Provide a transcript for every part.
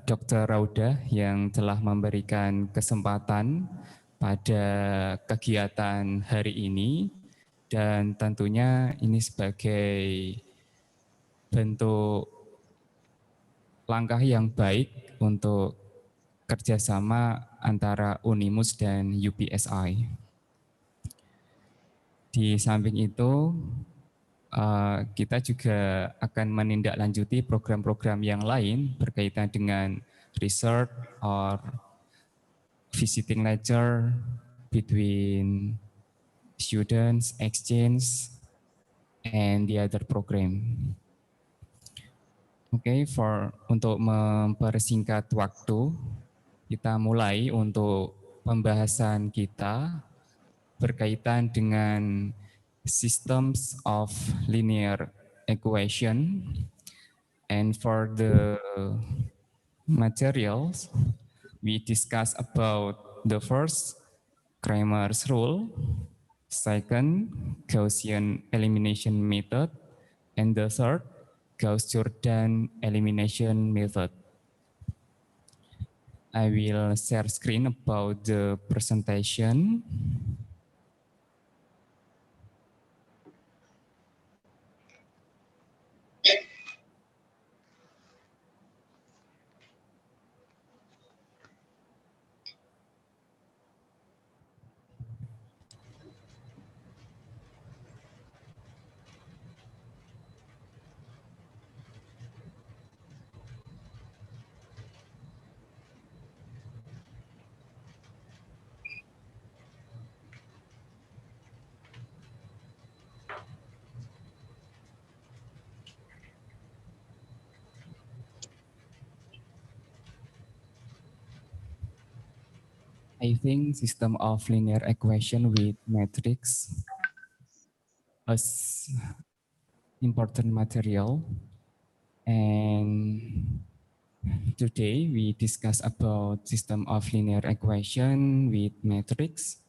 Dr. Rauda yang telah memberikan kesempatan pada kegiatan hari ini, dan tentunya ini sebagai bentuk langkah yang baik untuk kerjasama antara Unimus dan UPSI. Di samping itu, kita juga akan menindaklanjuti program-program yang lain berkaitan dengan research or visiting lecture between students, exchange, and the other program. Oke, untuk mempersingkat waktu, kita mulai untuk pembahasan kita berkaitan dengan systems of linear equation. And for the materials, we discuss about the first, Cramer's rule, second, Gaussian elimination method, and the third, Gauss-Jordan elimination method. I will share screen about the presentation. I think system of linear equation with matrix is important material, and today we discuss about system of linear equation with matrix.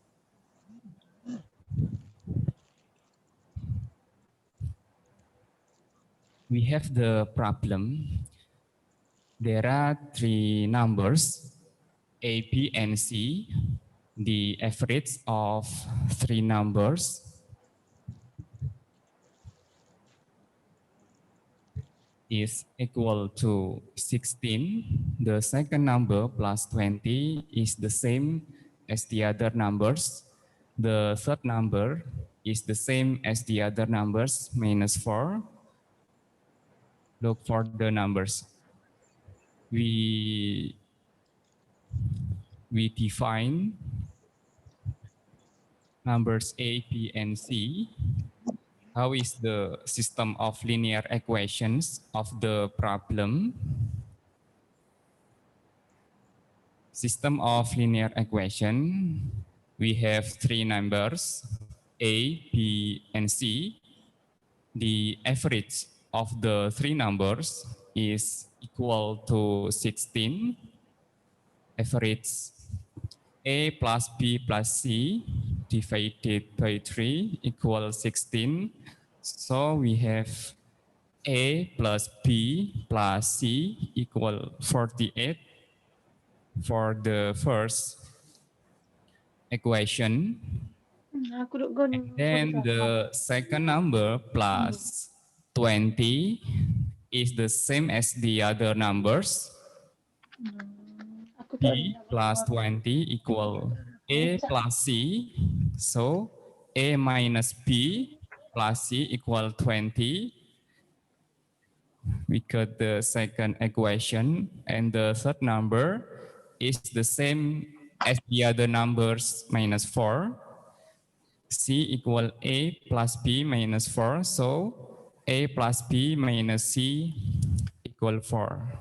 We have the problem. There are three numbers, A, B, and C. The average of three numbers is equal to 16. The second number plus 20 is the same as the other numbers. The third number is the same as the other numbers, minus 4. Look for the numbers. We define numbers A, B, and C. How is the system of linear equations of the problem? System of linear equation, we have three numbers, A, B, and C. The average of the three numbers is equal to 16. Average A plus B plus C divided by 3 equals 16. So we have A plus B plus C equal 48 for the first equation. And then the second number plus 20 is the same as the other numbers. B plus 20 equal A plus C. So A minus B plus C equal 20. We got the second equation, and the third number is the same as the other numbers, minus 4. C equal A plus B minus 4. So A plus B minus C equal 4.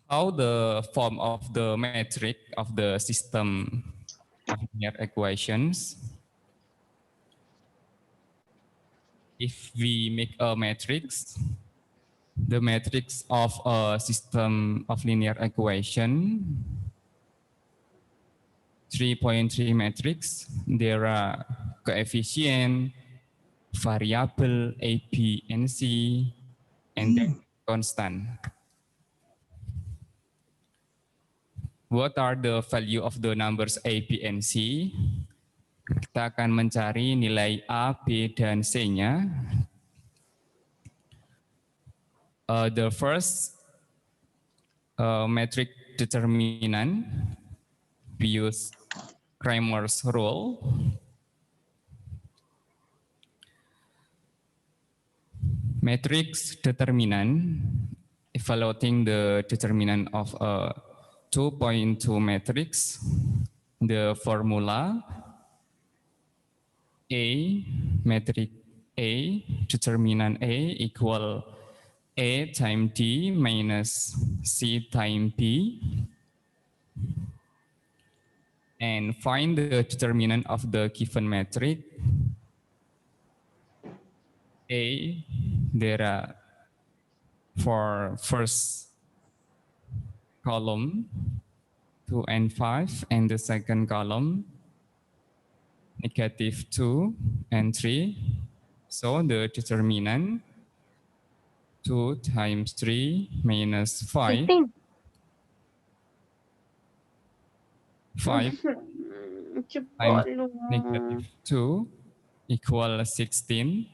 How the form of the metric of the system of linear equations? If we make a matrix, the matrix of a system of linear equation, 3.3 matrix, there are coefficient, variable A, B, and C, and then constant. What are the value of the numbers A, B, and C? Kita akan mencari nilai A, B, dan C-nya. The first metric determinant, we use Cramer's rule. Matrix determinant, evaluating the determinant of a 2.2 matrix, the formula A, matrix A, determinant A equal A times D minus C times B, and find the determinant of the given matrix. A, there are for first column 2 and 5, and the second column -2 and 3. So the determinant 2 times 3 minus 5. 5 times -2 equal 16.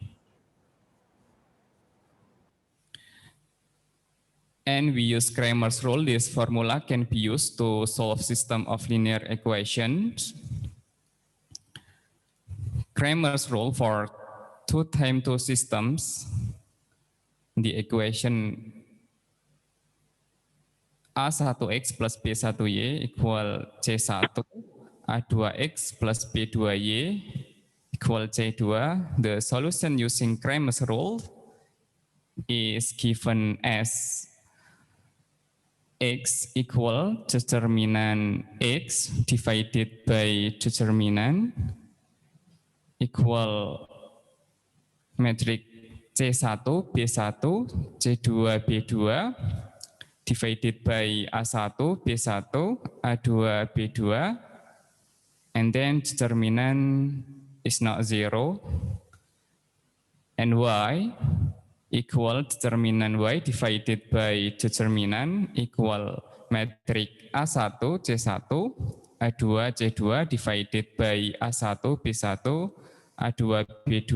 And we use Cramer's rule. This formula can be used to solve system of linear equations. Cramer's rule for 2 times 2 systems, the equation A1x plus B1y equal C1, A2x plus B2y equal C2. The solution using Cramer's rule is given as x equal determinant x divided by determinant equal matrix C1, B1, C2, B2 divided by A1, B1, A2, B2, and then determinant is not 0, and y equal determinant y divided by determinant equal matrix A1, C1, A2, C2 divided by A1, B1, A2, B2,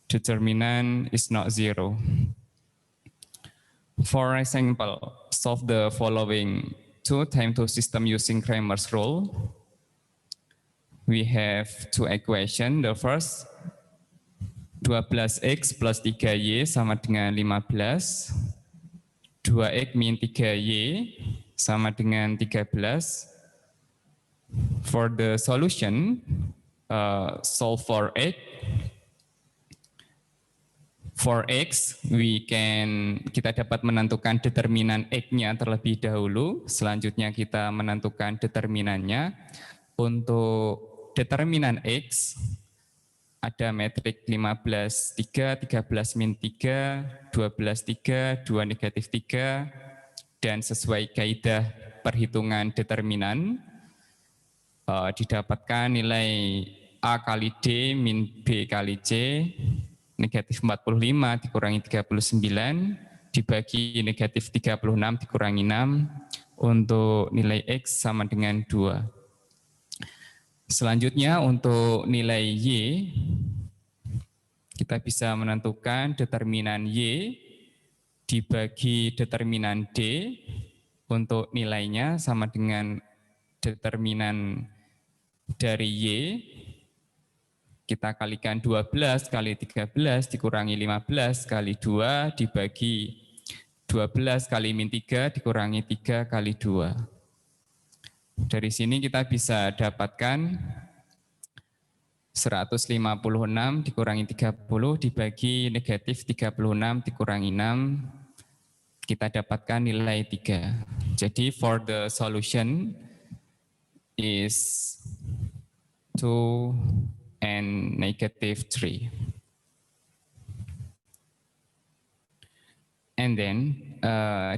determinant is not 0. For example, solve the following 2 times 2 system using Cramer's rule. We have 2 equations. The first, 12x plus 3y sama dengan 15. 2x min 3y sama dengan 13. For the solution, solve for x. For x, kita dapat menentukan determinan x-nya terlebih dahulu. Selanjutnya kita menentukan determinannya. Untuk determinan x, ada metrik 15, 3, 13, min 3, 12, 3, 2, negatif 3, dan sesuai kaidah perhitungan determinan, didapatkan nilai A kali D min B kali C, negatif 45 dikurangi 39, dibagi negatif 36 dikurangi 6, untuk nilai X sama dengan 2. Selanjutnya untuk nilai Y, kita bisa menentukan determinan Y dibagi determinan D, untuk nilainya sama dengan determinan dari Y, kita kalikan 12 kali 13 dikurangi 15 kali 2 dibagi 12 kali min 3 dikurangi 3 kali 2. Dari sini kita bisa dapatkan 156 dikurangi 30 dibagi negatif 36 dikurangi 6, kita dapatkan nilai 3. Jadi for the solution is 2 and negative 3. And then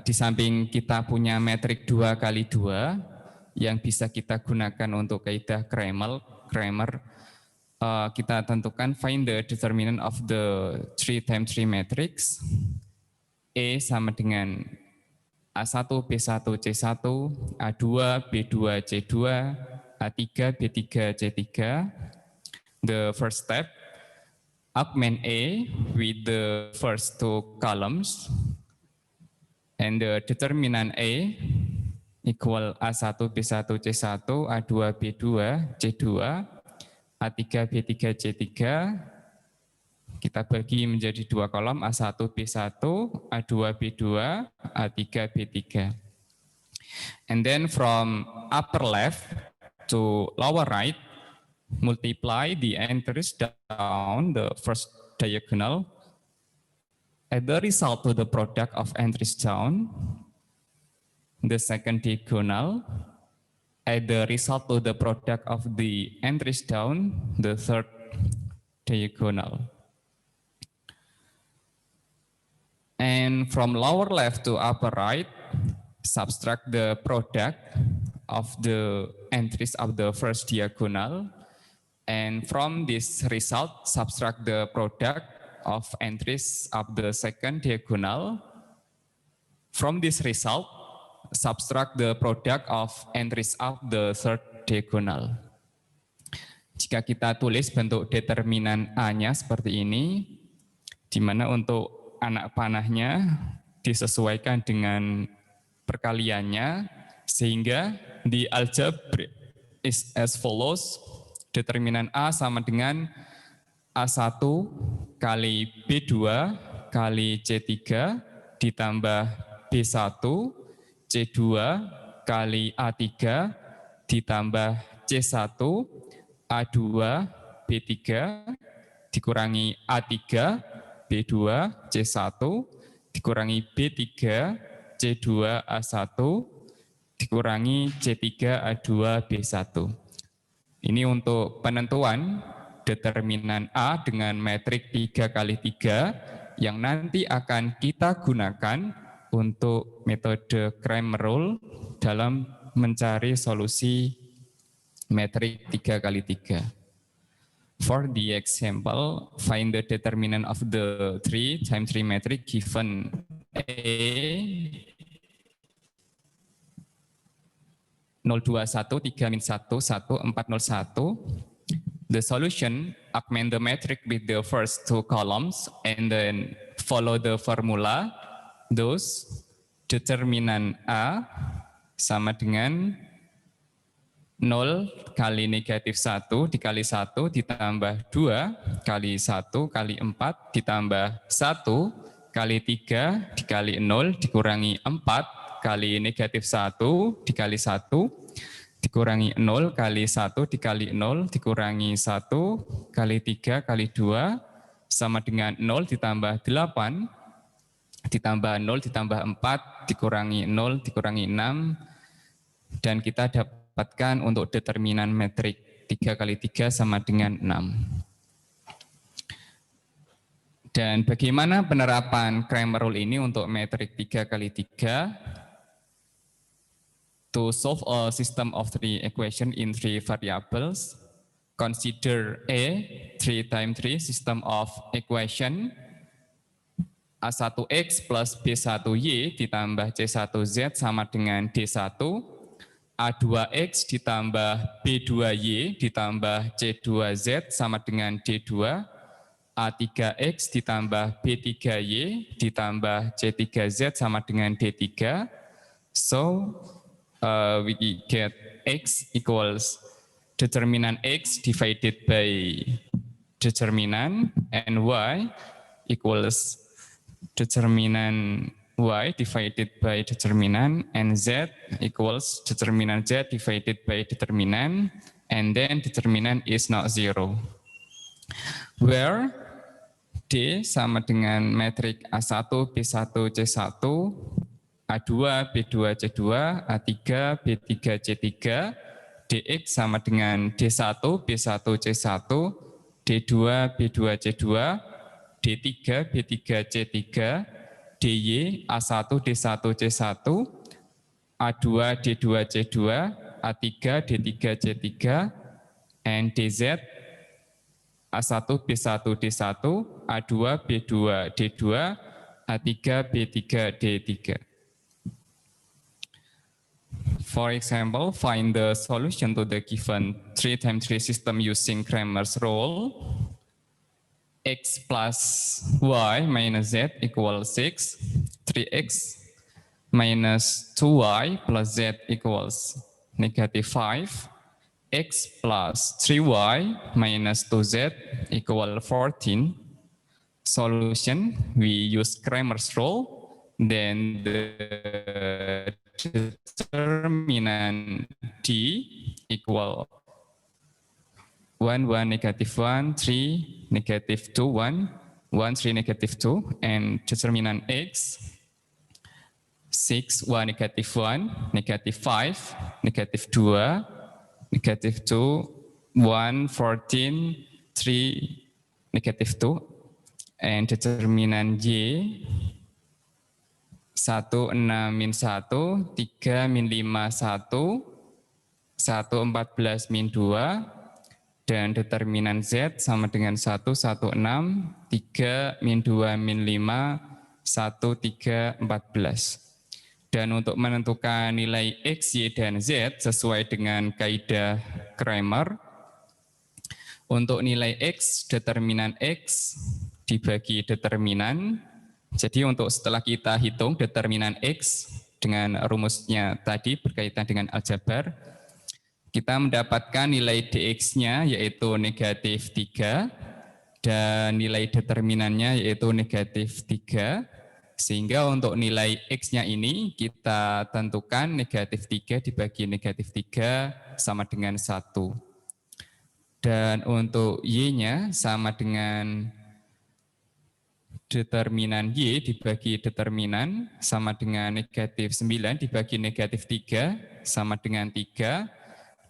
di samping kita punya metrik 2 kali 2 yang bisa kita gunakan untuk kaidah Cramer, kita tentukan find the determinant of the 3x3 matrix. E sama dengan A1, B1, C1, A2, B2, C2, A3, B3, C3. The first step, augment A with the first two columns, and the determinant A equal A1, B1, C1, A2, B2, C2, A3, B3, C3. Kita bagi menjadi dua kolom, A1, B1, A2, B2, A3, B3. And then from upper left to lower right, multiply the entries down the first diagonal. As the result to the product of entries down, the second diagonal. As the result to the product of the entries down, the third diagonal. And from lower left to upper right, subtract the product of the entries of the first diagonal. And from this result, subtract the product of entries of the second diagonal. From this result, subtract the product of entries of the third diagonal. Jika kita tulis bentuk determinan A-nya seperti ini, di mana untuk anak panahnya disesuaikan dengan perkaliannya, sehingga di algebra is as follows. Determinan A sama dengan A1 kali B2 kali C3 ditambah B1, C2 kali A3 ditambah C1, A2, B3 dikurangi A3, B2, C1 dikurangi B3, C2, A1 dikurangi C3, A2, B1. Ini untuk penentuan determinan A dengan metrik 3 kali 3 yang nanti akan kita gunakan untuk metode Cramer rule dalam mencari solusi metrik 3 kali 3. For the example, find the determinant of the 3x3 matrix given A 021, 3, 1, 1, 4, 01. The solution, augment the matrix with the first two columns and then follow the formula. Those determinan A sama dengan 0 kali negatif 1 dikali 1 ditambah 2 kali 1 kali 4 ditambah 1 kali 3 dikali 0 dikurangi 4 kali negatif 1 dikali 1 dikurangi 0 kali 1 dikali 0 dikurangi 1 kali 3 kali 2 sama dengan 0 ditambah 8 ditambah 0 ditambah 4 dikurangi 0 dikurangi 6 dan kita dapatkan untuk determinan metrik 3 kali 3 sama dengan 6. Dan bagaimana penerapan Cramer rule ini untuk metrik 3 kali 3? To solve a system of three equation in three variables, consider A 3x3 system of equation A1x plus B1y ditambah C1z sama dengan D1, A2x ditambah B2y ditambah C2z sama dengan D2, A3x ditambah B3y ditambah C3z sama dengan D3. So we get x equals determinant x divided by determinant and y equals determinant y divided by determinant and z equals determinant z divided by determinant and then determinant is not zero. Where D sama dengan metrik A1, B1, C1, A2, B2, C2, A3, B3, C3, Dx sama dengan D1, B1, C1, D2, B2, C2, D3, B3, C3, Dy, A1, D1, C1, A2, D2, C2, A3, D3, C3, and Dz A1, B1, D1, A2, B2, D2, A3, B3, D3. For example, find the solution to the given 3 times 3 system using Cramer's rule. X plus Y minus Z equals 6. 3x minus 2y plus Z equals -5. X plus 3y minus 2z equal 14. Solution, we use Cramer's rule. Then the determinant D equal 1, 1, -1, 3, -2, 1, 1, 3, -2, and determinant X 6, Y, -1, -5, -2, -2, 1, 14, 3, -2, and determinant Y 1, 6, min 1, 3, min 5, 1, 1, 14, min 2, dan determinan Z sama dengan 1, 1, 6, 3, min 2, min 5, 1, 3, 14. Dan untuk menentukan nilai X, Y, dan Z sesuai dengan kaidah Cramer, untuk nilai X, determinan X dibagi determinan. Jadi untuk setelah kita hitung determinan X dengan rumusnya tadi berkaitan dengan aljabar, kita mendapatkan nilai dx-nya yaitu -3 dan nilai determinannya yaitu -3. Sehingga untuk nilai X-nya ini kita tentukan -3 dibagi -3 sama dengan 1. Dan untuk Y-nya sama dengan determinan Y dibagi determinan sama dengan -9 dibagi -3 sama dengan 3.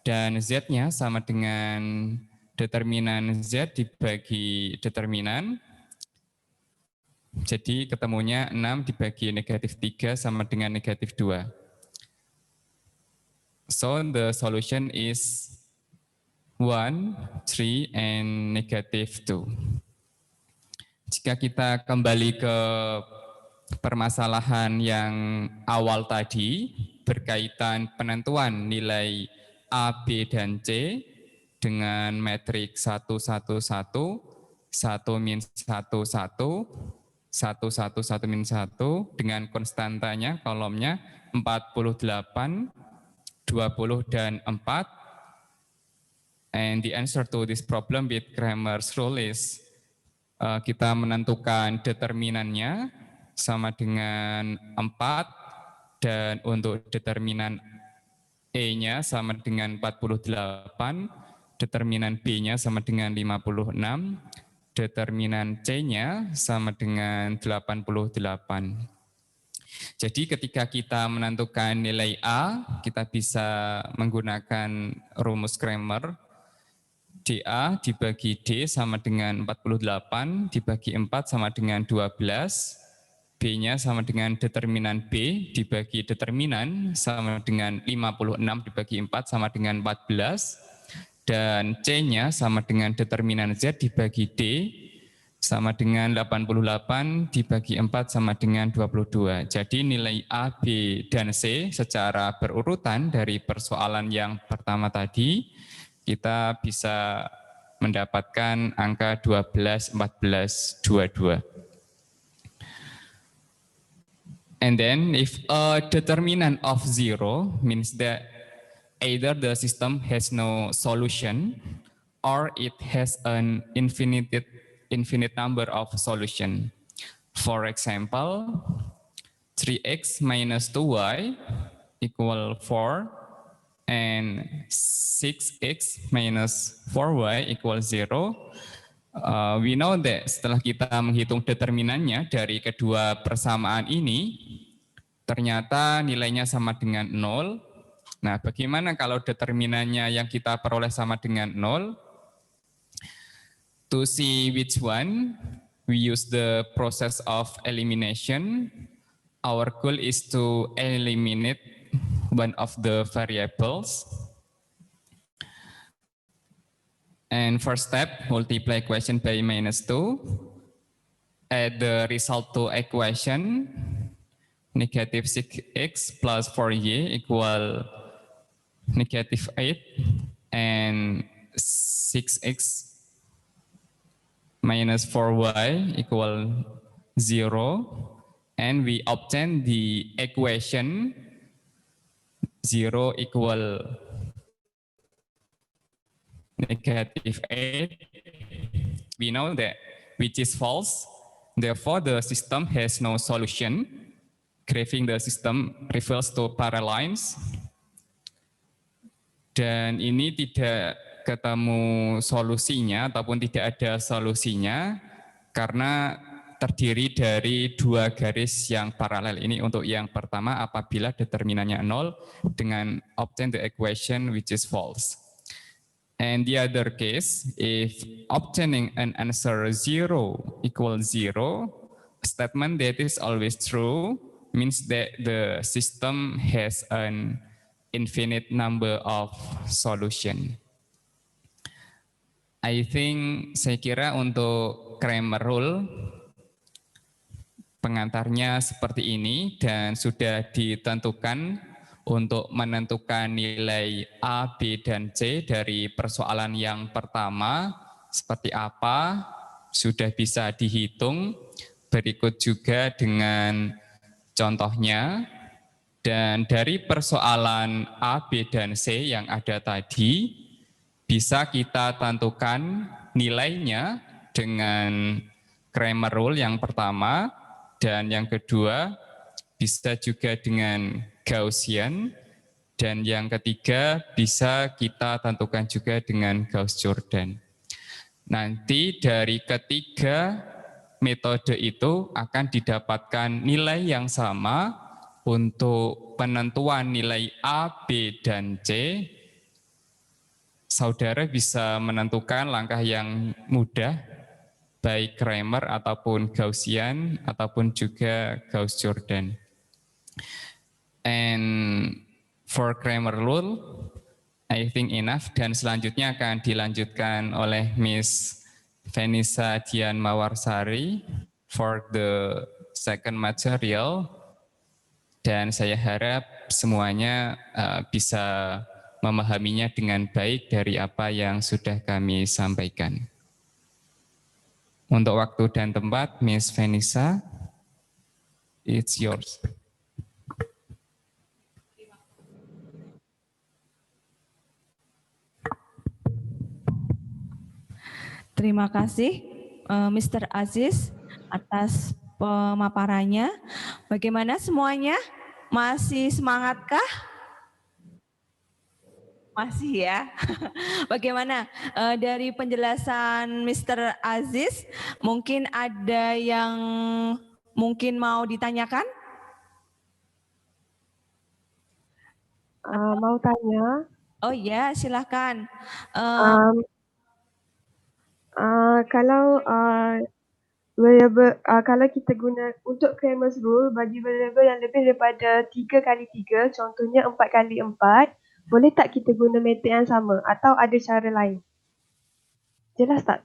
Dan Z-nya sama dengan determinan Z dibagi determinan. Jadi ketemunya 6 dibagi -3 sama dengan -2. So the solution is 1, 3, and -2. Jika kita kembali ke permasalahan yang awal tadi, berkaitan penentuan nilai A, B, dan C dengan matriks 1, 1, 1, 1, min 1, 1, 1, 1, 1, min 1, dengan konstantanya kolomnya 48, 20, dan 4. And the answer to this problem with Cramer's rule is kita menentukan determinannya sama dengan 4, dan untuk determinan E-nya sama dengan 48, determinan B-nya sama dengan 56, determinan C-nya sama dengan 88. Jadi ketika kita menentukan nilai A, kita bisa menggunakan rumus Cramer. DA dibagi D sama dengan 48, dibagi 4 sama dengan 12, B-nya sama dengan determinan B dibagi determinan sama dengan 56 dibagi 4 sama dengan 14, dan C-nya sama dengan determinan Z dibagi D sama dengan 88 dibagi 4 sama dengan 22. Jadi nilai A, B, dan C secara berurutan dari persoalan yang pertama tadi, kita bisa mendapatkan angka 12, 14, 22. And then if a determinant of 0 means that either the system has no solution or it has an infinite number of solution. For example, 3x minus 2y equal 4 and 6x minus 4y equal 0. We know that setelah kita menghitung determinannya dari kedua persamaan ini, ternyata nilainya sama dengan 0. Nah, bagaimana kalau determinannya yang kita peroleh sama dengan 0? To see which one, we use the process of elimination. Our goal is to eliminate one of the variables. And first step, multiply equation by -2. Add the result to equation, negative 6x plus 4y equal negative 8, and 6x minus 4y equal 0, and we obtain the equation 0 equal negative 8. We know that which is false, therefore the system has no solution. Graphing the system refers to parallels. Dan ini tidak ketemu solusinya ataupun tidak ada solusinya karena terdiri dari dua garis yang paralel. Ini untuk yang pertama apabila determinannya 0 dengan obtain the equation which is false. And the other case, if obtaining an answer 0 equals 0, a statement that is always true means that the system has an infinite number of solution. I think saya kira untuk Cramer rule pengantarnya seperti ini dan sudah ditentukan untuk menentukan nilai A, B, dan C dari persoalan yang pertama seperti apa sudah bisa dihitung. Berikut juga dengan contohnya. Dan dari persoalan A, B, dan C yang ada tadi bisa kita tentukan nilainya dengan Cramer rule yang pertama, dan yang kedua bisa juga dengan Gaussian, dan yang ketiga bisa kita tentukan juga dengan Gauss-Jordan. Nanti dari ketiga metode itu akan didapatkan nilai yang sama untuk penentuan nilai A, B, dan C. Saudara bisa menentukan langkah yang mudah, baik Cramer ataupun Gaussian ataupun juga Gauss-Jordan. And for Cramer rule, I think enough. Dan selanjutnya akan dilanjutkan oleh Miss Vanessa Dian Mawarsari for the second material. Dan saya harap semuanya bisa memahaminya dengan baik dari apa yang sudah kami sampaikan. Untuk waktu dan tempat, Miss Vanessa, it's yours. Terima kasih Mr. Aziz atas pemaparannya. Bagaimana semuanya? Masih semangatkah? Masih ya. Bagaimana dari penjelasan Mr. Aziz, mungkin ada yang mungkin mau ditanyakan? Mau tanya. Oh ya, silakan. Kalau variable, kalau kita guna untuk Cramer's rule bagi variable yang lebih daripada 3x3, contohnya 4x4, boleh tak kita guna metode yang sama atau ada cara lain? Jelas tak?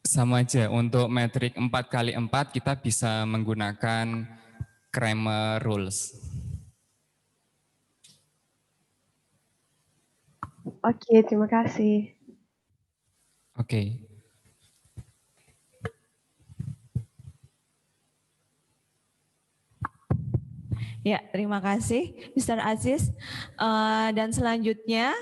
Sama aja, untuk metrik 4x4 kita bisa menggunakan Cramer rules. Okey, terima kasih. Oke. Ya, terima kasih Mr. Aziz. Dan selanjutnya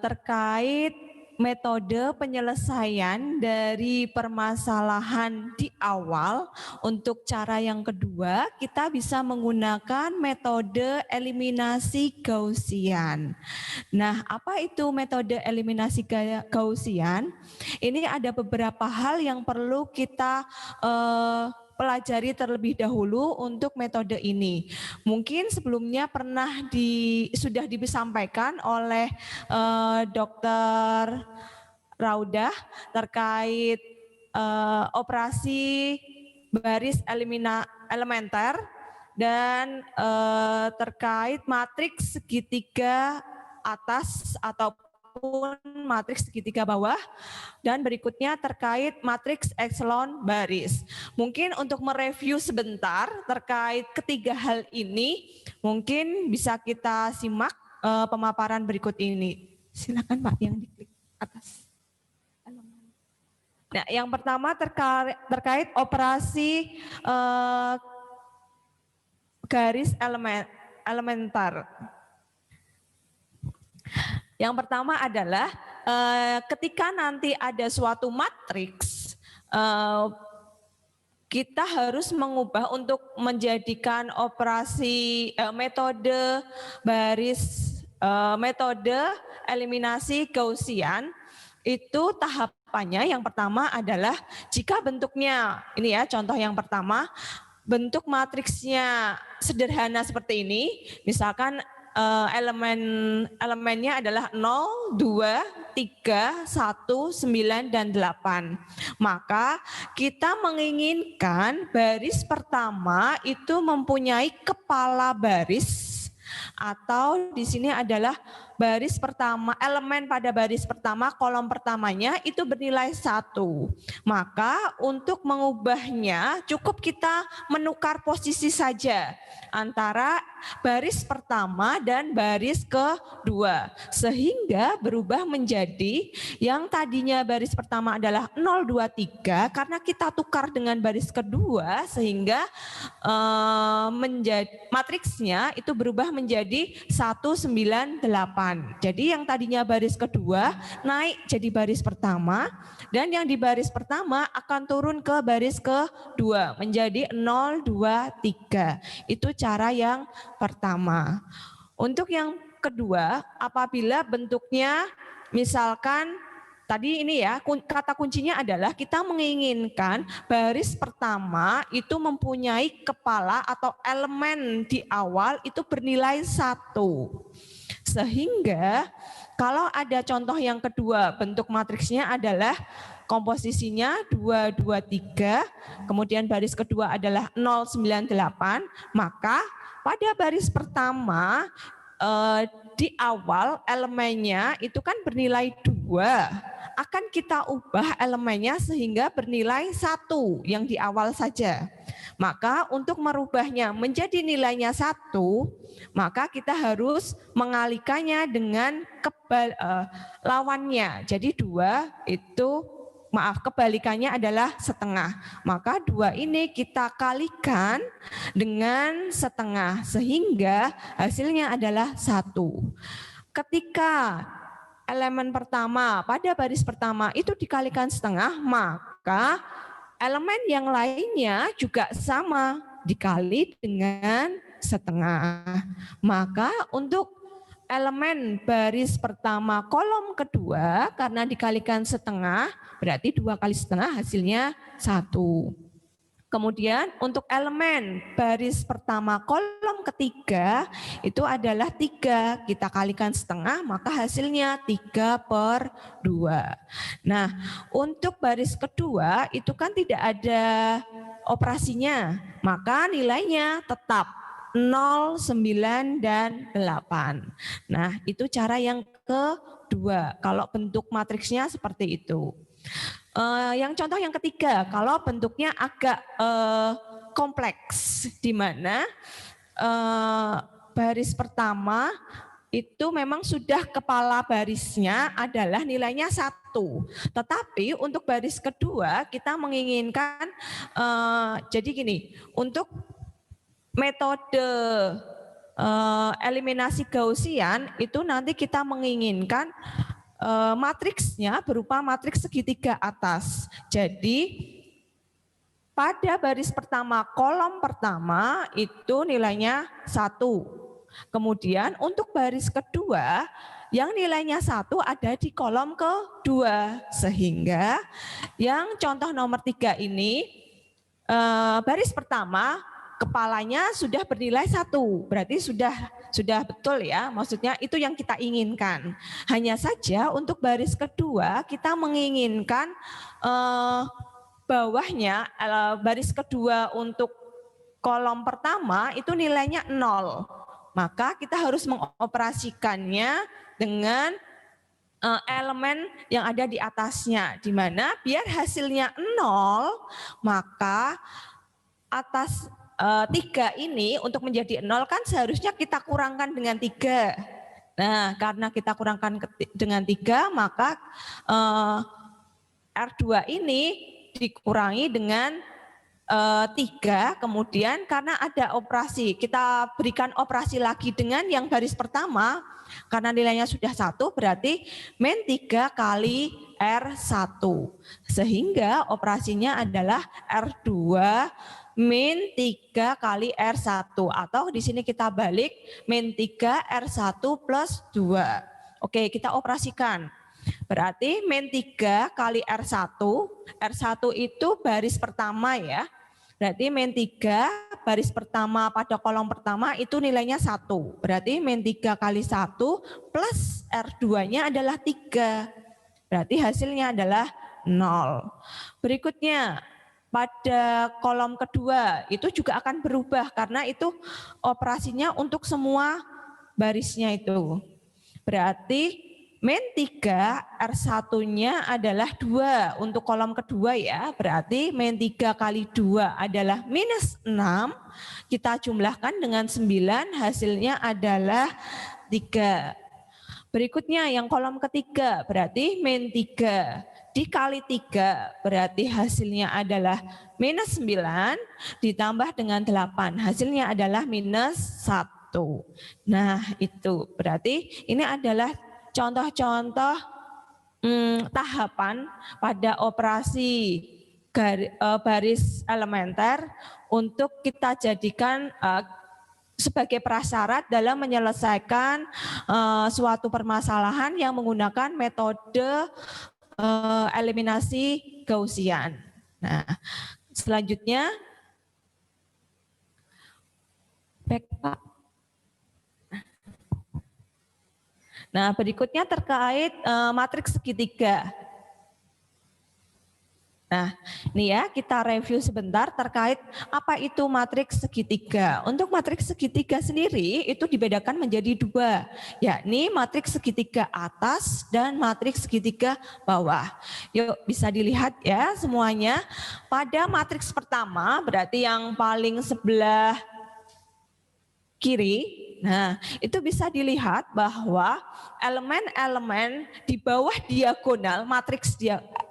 terkait metode penyelesaian dari permasalahan di awal, untuk cara yang kedua kita bisa menggunakan metode eliminasi Gaussian. Nah, apa itu metode eliminasi Gaussian? Ini ada beberapa hal yang perlu kita pelajari terlebih dahulu untuk metode ini. Mungkin sebelumnya sudah disampaikan oleh Dr. Raudah terkait operasi baris elementer dan terkait matriks segitiga atas ataupun matriks segitiga bawah, dan berikutnya terkait matriks ekselon baris. Mungkin untuk mereview sebentar terkait ketiga hal ini, mungkin bisa kita simak pemaparan berikut ini. Silakan Pak yang diklik atas. Nah, yang pertama terkait operasi garis elementer. Yang pertama adalah ketika nanti ada suatu matriks, kita harus mengubah untuk menjadikan operasi metode eliminasi Gaussian. Itu tahapannya yang pertama adalah jika bentuknya, ini ya contoh yang pertama, bentuk matriksnya sederhana seperti ini, misalkan elemennya adalah 0, 2, 3, 1, 9, dan 8. Maka kita menginginkan baris pertama itu mempunyai kepala baris, atau di sini adalah baris pertama, elemen pada baris pertama, kolom pertamanya itu bernilai 1. Maka untuk mengubahnya cukup kita menukar posisi saja antara baris pertama dan baris kedua, sehingga berubah menjadi yang tadinya baris pertama adalah 0, 2, 3, karena kita tukar dengan baris kedua sehingga matriksnya itu berubah menjadi 1, 9, 8. Jadi yang tadinya baris kedua naik jadi baris pertama, dan yang di baris pertama akan turun ke baris kedua menjadi 0, 2, 3. Itu cara yang pertama. Untuk yang kedua, apabila bentuknya misalkan tadi ini ya, kata kuncinya adalah kita menginginkan baris pertama itu mempunyai kepala atau elemen di awal itu bernilai 1. Sehingga kalau ada contoh yang kedua, bentuk matriksnya adalah komposisinya 2, 2, 3, kemudian baris kedua adalah 0, 9, 8, maka pada baris pertama di awal elemennya itu kan bernilai 2, akan kita ubah elemennya sehingga bernilai 1 yang di awal saja. Maka untuk merubahnya menjadi nilainya 1, maka kita harus mengalihkannya dengan lawannya. Jadi 2 itu, kebalikannya adalah setengah. Maka 2 ini kita kalikan dengan setengah sehingga hasilnya adalah 1. Ketika elemen pertama pada baris pertama itu dikalikan setengah, maka elemen yang lainnya juga sama dikali dengan setengah. Maka untuk elemen baris pertama kolom kedua karena dikalikan setengah berarti 2 kali setengah hasilnya 1. Kemudian untuk elemen baris pertama kolom ketiga itu adalah 3. Kita kalikan setengah maka hasilnya 3/2. Nah untuk baris kedua itu kan tidak ada operasinya. Maka nilainya tetap 0, 9, dan 8. Nah itu cara yang kedua kalau bentuk matriksnya seperti itu. Yang contoh yang ketiga, kalau bentuknya agak kompleks, di mana baris pertama itu memang sudah kepala barisnya adalah nilainya 1. Tetapi untuk baris kedua kita menginginkan, jadi gini, untuk metode eliminasi Gaussian itu nanti kita menginginkan matriksnya berupa matriks segitiga atas. Jadi pada baris pertama kolom pertama itu nilainya 1. Kemudian untuk baris kedua yang nilainya 1 ada di kolom kedua. Sehingga yang contoh nomor 3 ini baris pertama kepalanya sudah bernilai 1, berarti sudah betul ya, maksudnya itu yang kita inginkan. Hanya saja untuk baris kedua kita menginginkan bawahnya baris kedua untuk kolom pertama itu nilainya 0. Maka kita harus mengoperasikannya dengan elemen yang ada di atasnya, di mana biar hasilnya 0, maka atas 3 ini untuk menjadi 0 kan seharusnya kita kurangkan dengan 3. Nah, karena kita kurangkan dengan 3, maka R2 ini dikurangi dengan 3, kemudian karena ada operasi, kita berikan operasi lagi dengan yang baris pertama, karena nilainya sudah 1, berarti min 3 kali R1. Sehingga operasinya adalah R2 min 3 kali R1. Atau di sini kita balik, min 3 R1 plus 2. Oke, kita operasikan. Berarti min 3 kali R1, R1 itu baris pertama ya. Berarti min 3 baris pertama pada kolom pertama itu nilainya 1. Berarti min 3 kali 1 plus R2-nya adalah 3. Berarti hasilnya adalah 0. Berikutnya pada kolom kedua itu juga akan berubah karena itu operasinya untuk semua barisnya itu. Berarti min 3 R1-nya adalah 2 untuk kolom kedua ya. Berarti min 3 kali 2 adalah minus 6. Kita jumlahkan dengan 9, hasilnya adalah 3. Berikutnya yang kolom ketiga, berarti min 3 dikali 3, berarti hasilnya adalah minus 9 ditambah dengan 8, hasilnya adalah minus 1. Nah itu berarti ini adalah contoh-contoh tahapan pada operasi baris elementer untuk kita jadikan sebagai prasyarat dalam menyelesaikan suatu permasalahan yang menggunakan metode eliminasi Gaussian. Nah, selanjutnya, baik Pak. Nah, berikutnya terkait matriks segitiga. Nah, ini ya kita review sebentar terkait apa itu matriks segitiga. Untuk matriks segitiga sendiri itu dibedakan menjadi 2, yakni matriks segitiga atas dan matriks segitiga bawah. Yuk bisa dilihat ya semuanya. Pada matriks pertama berarti yang paling sebelah kiri, nah itu bisa dilihat bahwa elemen-elemen di bawah diagonal,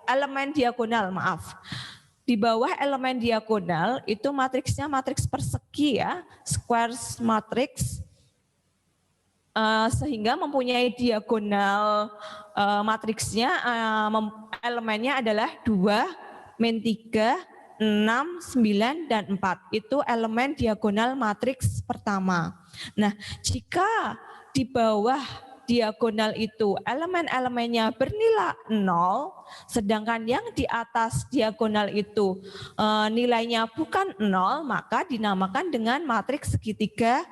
elemen diagonal, di bawah elemen diagonal itu matriksnya matriks persegi ya, squares matrix, sehingga mempunyai diagonal matriksnya, elemennya adalah 2, min 3, 6, 9, dan 4. Itu elemen diagonal matriks pertama. Nah, jika di bawah diagonal itu elemen-elemennya bernilai 0, sedangkan yang di atas diagonal itu nilainya bukan 0, maka dinamakan dengan matriks segitiga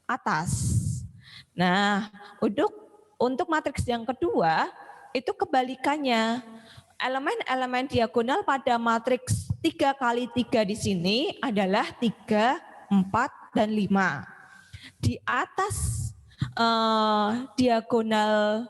atas. Nah, untuk matriks yang kedua, itu kebalikannya. Elemen-elemen diagonal pada matriks 3 kali 3 di sini adalah 3, 4, dan 5. Di atas diagonal,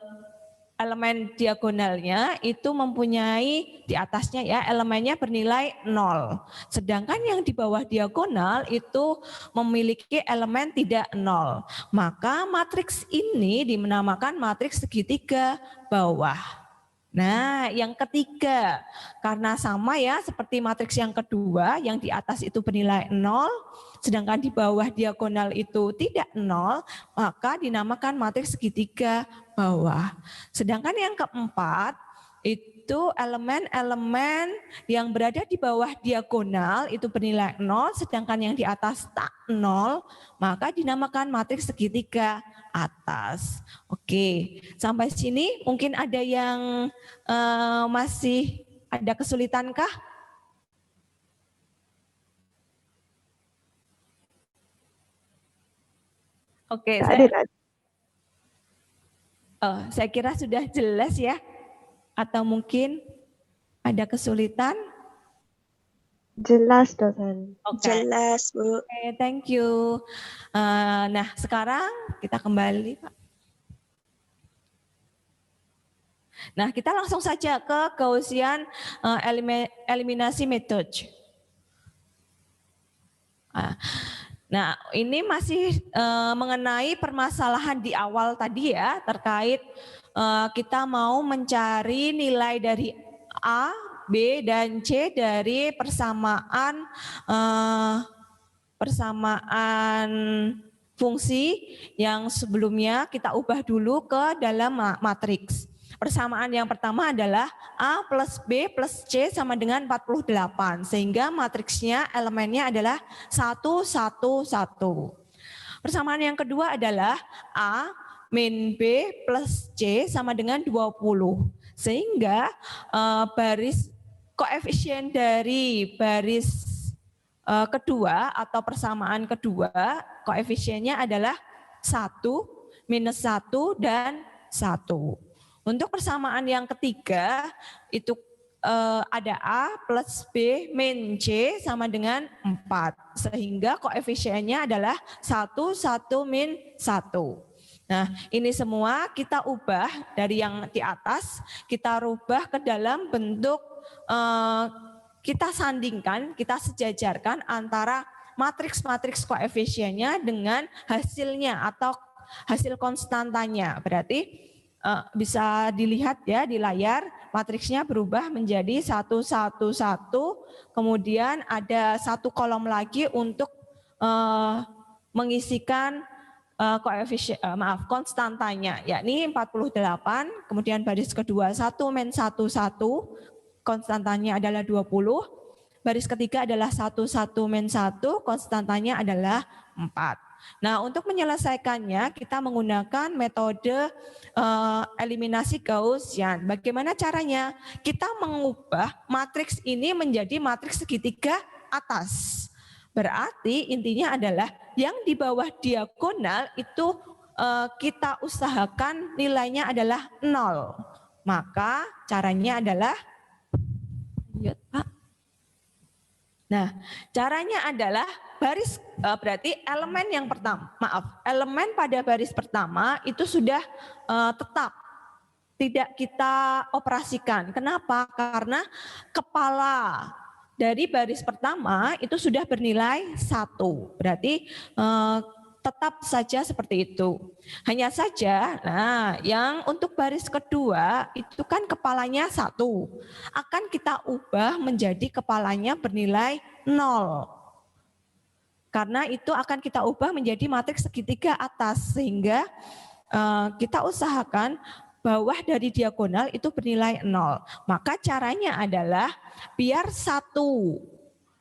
elemen diagonalnya itu mempunyai di atasnya ya elemennya bernilai 0. Sedangkan yang di bawah diagonal itu memiliki elemen tidak 0. Maka matriks ini dinamakan matriks segitiga bawah. Nah, yang ketiga, karena sama ya seperti matriks yang kedua, yang di atas itu bernilai 0, sedangkan di bawah diagonal itu tidak 0, maka dinamakan matriks segitiga bawah. Sedangkan yang keempat, itu elemen-elemen yang berada di bawah diagonal itu bernilai 0, sedangkan yang di atas tak 0, maka dinamakan matriks segitiga atas. Oke, sampai sini mungkin ada yang masih ada kesulitankah? Oke, saya kira sudah jelas ya. Atau mungkin ada kesulitan? Jelas, dosen. Oke, Jelas, Bu. thank you. Nah, sekarang kita kembali, Pak. Nah, kita langsung saja ke Gaussian eliminasi metode. Nah, ini masih mengenai permasalahan di awal tadi ya, terkait kita mau mencari nilai dari A, B, dan C dari persamaan fungsi yang sebelumnya kita ubah dulu ke dalam matriks. Persamaan yang pertama adalah A plus B plus C sama dengan 48. Sehingga matriksnya elemennya adalah 1, 1, 1. Persamaan yang kedua adalah A min B plus C sama dengan 20. Sehingga baris koefisien dari baris kedua atau persamaan kedua, koefisiennya adalah 1, minus 1, dan 1. Untuk persamaan yang ketiga, itu ada A plus B min C sama dengan 4. Sehingga koefisiennya adalah 1, 1, min 1. Nah, ini semua kita ubah dari yang di atas, kita rubah ke dalam bentuk, kita sandingkan, kita sejajarkan antara matriks-matriks koefisiennya dengan hasilnya atau hasil konstantanya. Berarti bisa dilihat ya di layar, matriksnya berubah menjadi 1, 1, 1, kemudian ada satu kolom lagi untuk mengisikan konstantanya, yakni 48, kemudian baris kedua 1 min 1, 1, konstantanya adalah 20, baris ketiga adalah 1, 1, min 1, konstantanya adalah 4. Nah, untuk menyelesaikannya kita menggunakan metode eliminasi Gaussian. Bagaimana caranya? Kita mengubah matriks ini menjadi matriks segitiga atas. Berarti intinya adalah yang di bawah diagonal itu kita usahakan nilainya adalah 0. Maka caranya adalah, nah, caranya adalah baris, berarti elemen yang pertama, elemen pada baris pertama itu sudah tetap tidak kita operasikan. Kenapa? Karena kepala dari baris pertama itu sudah bernilai 1. Berarti tetap saja seperti itu. Hanya saja, nah yang untuk baris kedua itu kan kepalanya 1. Akan kita ubah menjadi kepalanya bernilai 0. Karena itu akan kita ubah menjadi matriks segitiga atas, sehingga kita usahakan bawah dari diagonal itu bernilai 0. Maka caranya adalah biar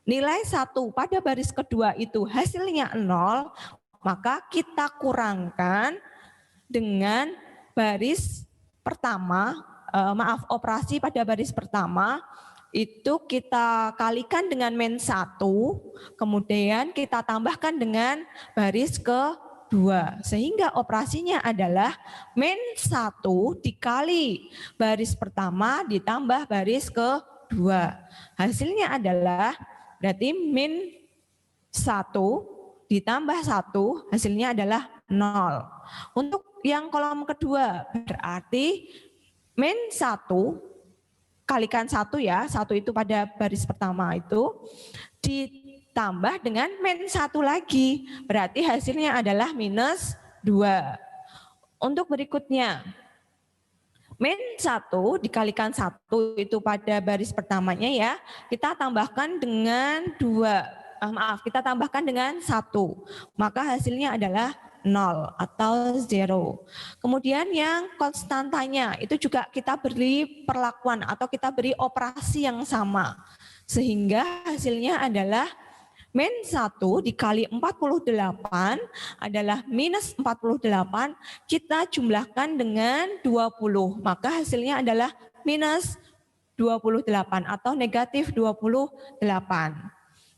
nilai 1 pada baris kedua itu hasilnya 0, maka kita kurangkan dengan baris pertama, operasi pada baris pertama, itu kita kalikan dengan min 1, kemudian kita tambahkan dengan baris kedua. Sehingga operasinya adalah min 1 dikali baris pertama ditambah baris kedua. Hasilnya adalah berarti min 1 ditambah 1, hasilnya adalah 0. Untuk yang kolom kedua berarti min 1 kalikan 1 ya, 1 itu pada baris pertama itu, ditambah dengan min 1 lagi, berarti hasilnya adalah minus 2. Untuk berikutnya, min 1 dikalikan 1 itu pada baris pertamanya ya, kita tambahkan dengan 2, kita tambahkan dengan 1, maka hasilnya adalah 0 atau 0. Kemudian yang konstantanya itu juga kita beri perlakuan atau kita beri operasi yang sama. Sehingga hasilnya adalah min 1 dikali 48 adalah minus 48, kita jumlahkan dengan 20. Maka hasilnya adalah minus 28 atau negatif 28.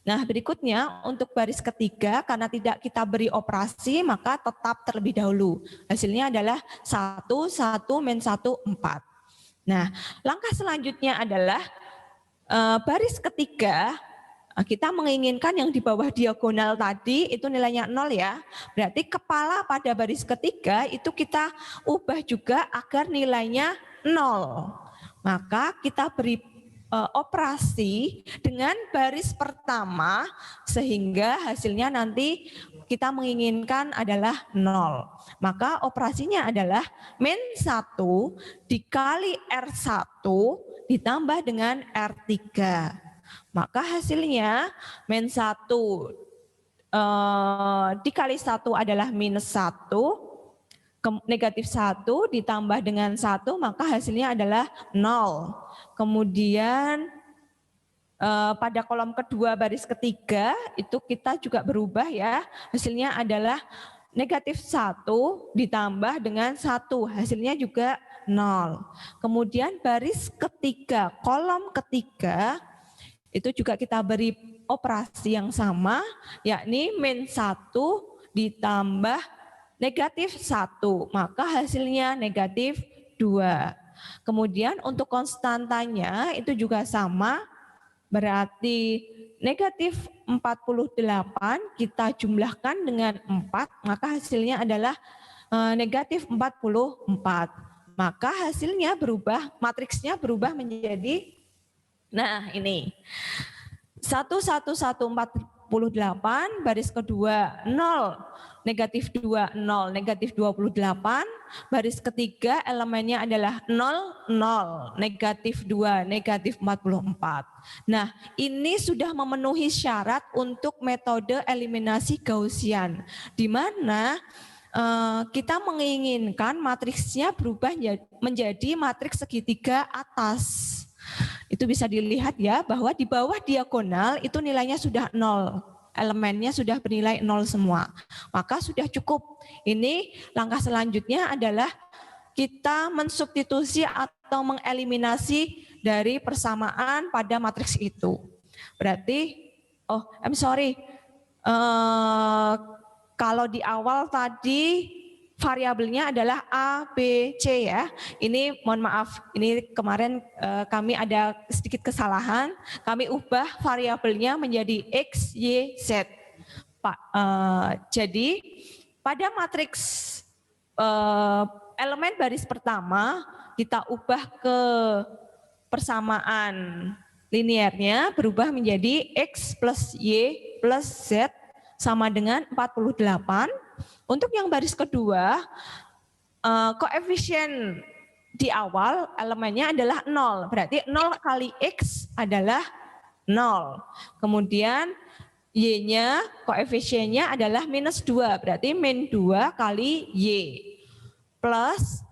Nah, berikutnya untuk baris ketiga karena tidak kita beri operasi maka tetap terlebih dahulu. Hasilnya adalah 1, 1, min 1, 4. Nah, langkah selanjutnya adalah baris ketiga Nah, kita menginginkan yang di bawah diagonal tadi itu nilainya 0 ya. Berarti kepala pada baris ketiga itu kita ubah juga agar nilainya 0. Maka kita beri operasi dengan baris pertama sehingga hasilnya nanti kita menginginkan adalah 0. Maka operasinya adalah min 1 dikali R1 ditambah dengan R3. Maka hasilnya min 1 dikali 1 adalah minus 1, negatif 1 ditambah dengan 1 maka hasilnya adalah 0. Kemudian pada kolom kedua baris ketiga itu kita juga berubah ya, hasilnya adalah negatif 1 ditambah dengan 1, hasilnya juga 0. Kemudian baris ketiga, kolom ketiga itu juga kita beri operasi yang sama, yakni min 1 ditambah negatif 1, maka hasilnya negatif 2. Kemudian untuk konstantanya itu juga sama, berarti negatif 48 kita jumlahkan dengan 4, maka hasilnya adalah negatif 44. Maka hasilnya berubah, matriksnya berubah menjadi, nah ini 11148 baris kedua 0 negatif 2 0 negatif 28, baris ketiga elemennya adalah 0 0 negatif 2 negatif 44. Nah, ini sudah memenuhi syarat untuk metode eliminasi Gaussian, di mana kita menginginkan matriksnya berubah menjadi matriks segitiga atas. Itu bisa dilihat ya bahwa di bawah diagonal itu nilainya sudah 0. Elemennya sudah bernilai 0 semua. Maka sudah cukup. Ini langkah selanjutnya adalah kita mensubstitusi atau mengeliminasi dari persamaan pada matriks itu. Berarti, kalau di awal tadi variabelnya adalah A, B, C ya. Ini mohon maaf, ini kemarin kami ada sedikit kesalahan. Kami ubah variabelnya menjadi X, Y, Z. Jadi pada matriks elemen baris pertama kita ubah ke persamaan linearnya berubah menjadi X plus Y plus Z sama dengan 48. Untuk yang baris kedua, koefisien di awal elemennya adalah 0. Berarti 0 kali X adalah 0. Kemudian Y-nya, koefisiennya adalah minus 2. Berarti min 2 kali Y. Plus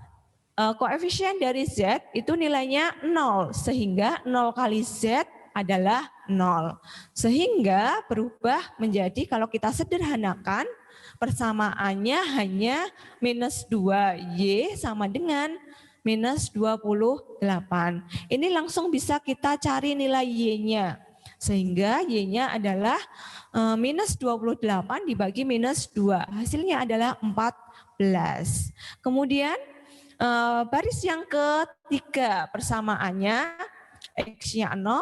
koefisien dari Z itu nilainya 0. Sehingga 0 kali Z adalah 0. Sehingga berubah menjadi, kalau kita sederhanakan, persamaannya hanya minus 2Y sama dengan minus 28. Ini langsung bisa kita cari nilai Y-nya. Sehingga Y-nya adalah minus 28 dibagi minus 2. Hasilnya adalah 14. Kemudian baris yang ketiga persamaannya X-nya 0,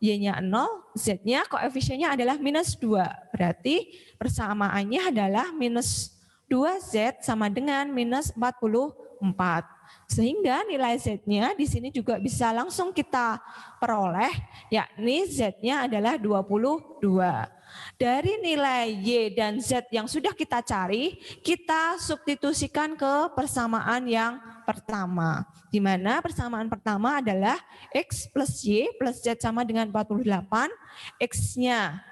Y-nya 0, Z-nya koefisiennya adalah minus 2. Berarti persamaannya adalah minus 2Z sama dengan minus 44. Sehingga nilai Z-nya di sini juga bisa langsung kita peroleh, yakni Z-nya adalah 22. Dari nilai Y dan Z yang sudah kita cari, kita substitusikan ke persamaan yang pertama. Di mana persamaan pertama adalah X plus Y plus Z sama dengan 48. X-nya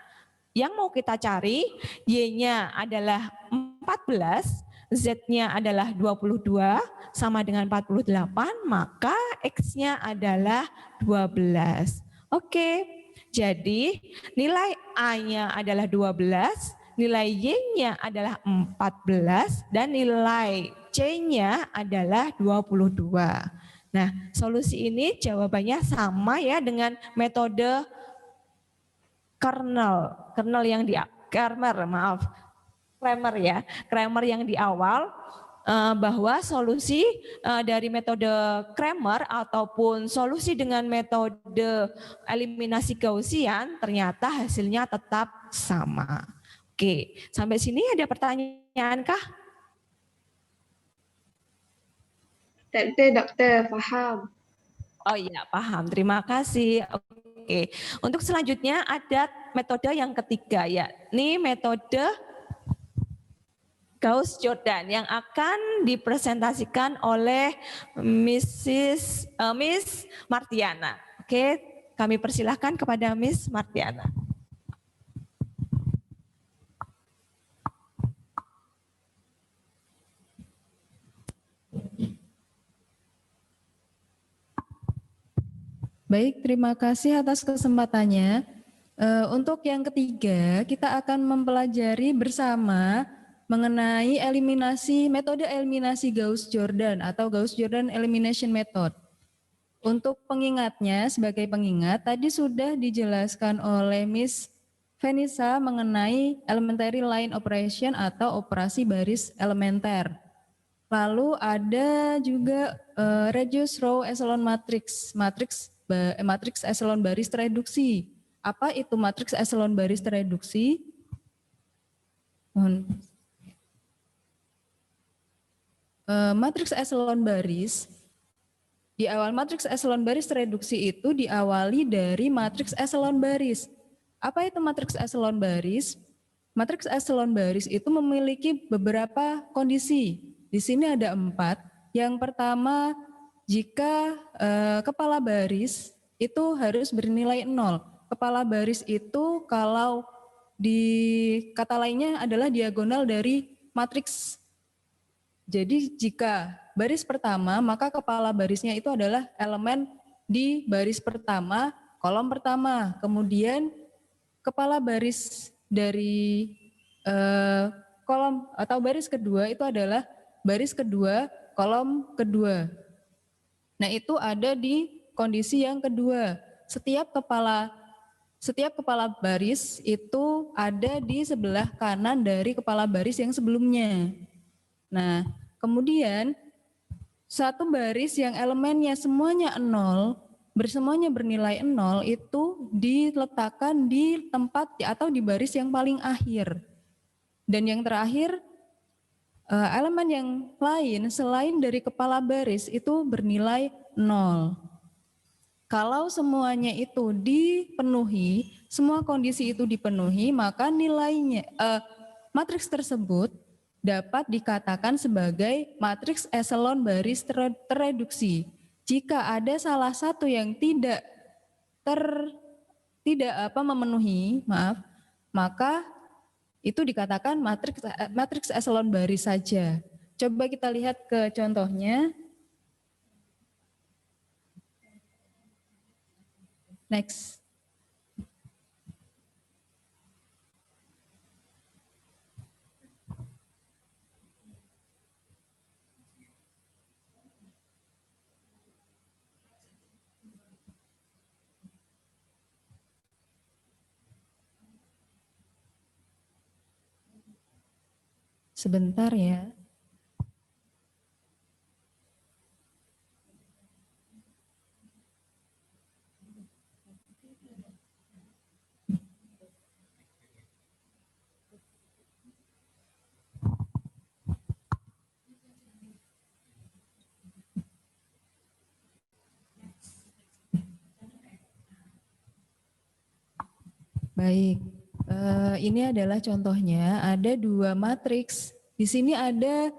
yang mau kita cari, Y-nya adalah 14, Z-nya adalah 22 sama dengan 48, maka X-nya adalah 12. Oke, jadi nilai A-nya adalah 12, nilai Y-nya adalah 14, dan nilai C-nya adalah 22. Nah, solusi ini jawabannya sama ya dengan metode Kramer yang di awal bahwa solusi dari metode Cramer ataupun solusi dengan metode eliminasi Gaussian ternyata hasilnya tetap sama. Oke, sampai sini ada pertanyaan kah? Dokter, faham. Oh iya, paham. Terima kasih. Oke, untuk selanjutnya ada metode yang ketiga ya. Ini metode Gauss-Jordan yang akan dipresentasikan oleh Miss Martiana. Oke, kami persilahkan kepada Miss Martiana. Baik, terima kasih atas kesempatannya. Untuk yang ketiga, kita akan mempelajari bersama mengenai metode eliminasi Gauss-Jordan atau Gauss-Jordan Elimination Method. Untuk pengingatnya, sebagai pengingat, tadi sudah dijelaskan oleh Miss Vanessa mengenai elementary line operation atau operasi baris elementer. Lalu ada juga reduce row echelon matrix, matriks echelon baris tereduksi. Apa itu matriks echelon baris tereduksi? Matriks echelon baris, di awal matriks echelon baris tereduksi itu diawali dari matriks echelon baris. Apa itu matriks echelon baris? Matriks echelon baris itu memiliki beberapa kondisi. Di sini ada 4. Yang pertama, jika kepala baris itu harus bernilai 0. Kepala baris itu kalau di kata lainnya adalah diagonal dari matriks. Jadi jika baris pertama, maka kepala barisnya itu adalah elemen di baris pertama, kolom pertama. Kemudian kepala baris dari kolom atau baris kedua itu adalah baris kedua, kolom kedua. Nah, itu ada di kondisi yang kedua. Setiap kepala baris itu ada di sebelah kanan dari kepala baris yang sebelumnya. Nah, kemudian satu baris yang elemennya semuanya 0, bersemuanya bernilai 0 itu diletakkan di tempat atau di baris yang paling akhir. Dan yang terakhir, elemen yang lain selain dari kepala baris itu bernilai 0. Kalau semuanya itu dipenuhi, semua kondisi itu dipenuhi, maka nilainya matriks tersebut dapat dikatakan sebagai matriks echelon baris tereduksi. Jika ada salah satu yang tidak memenuhi, maka itu dikatakan matriks echelon baris saja. Coba kita lihat ke contohnya. Next. Sebentar ya. Baik, ini adalah contohnya, ada 2 matriks. Di sini ada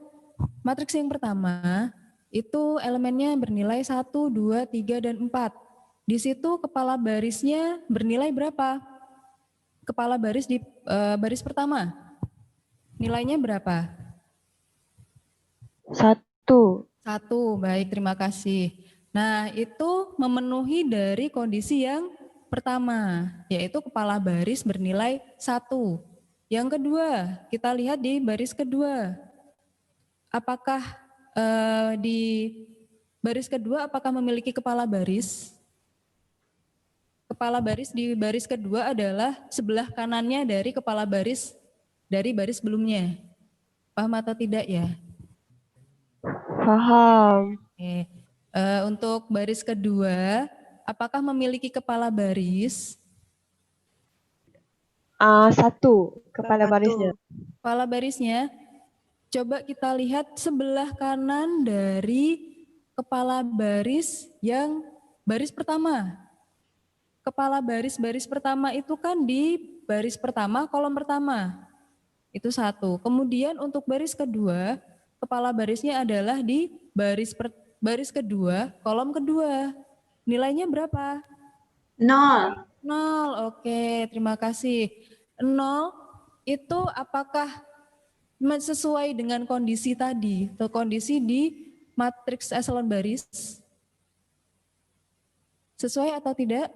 matriks yang pertama, itu elemennya bernilai 1, 2, 3, dan 4. Di situ kepala barisnya bernilai berapa? Kepala baris di baris pertama, nilainya berapa? 1. 1, baik, terima kasih. Nah, itu memenuhi dari kondisi yang pertama, yaitu kepala baris bernilai 1. Yang kedua, kita lihat di baris kedua. Apakah di baris kedua apakah memiliki kepala baris? Kepala baris di baris kedua adalah sebelah kanannya dari kepala baris dari baris sebelumnya. Paham atau tidak ya? Faham. Oke. Untuk baris kedua, apakah memiliki kepala baris? Satu kepala barisnya. Kepala barisnya, coba kita lihat sebelah kanan dari kepala baris yang baris pertama. Kepala baris pertama itu kan di baris pertama, kolom pertama. Itu satu. Kemudian untuk baris kedua, kepala barisnya adalah di baris kedua, kolom kedua. Nilainya berapa? 0. 0. Oke, terima kasih. 0 itu apakah sesuai dengan kondisi tadi, atau kondisi di matriks eselon baris? Sesuai atau tidak?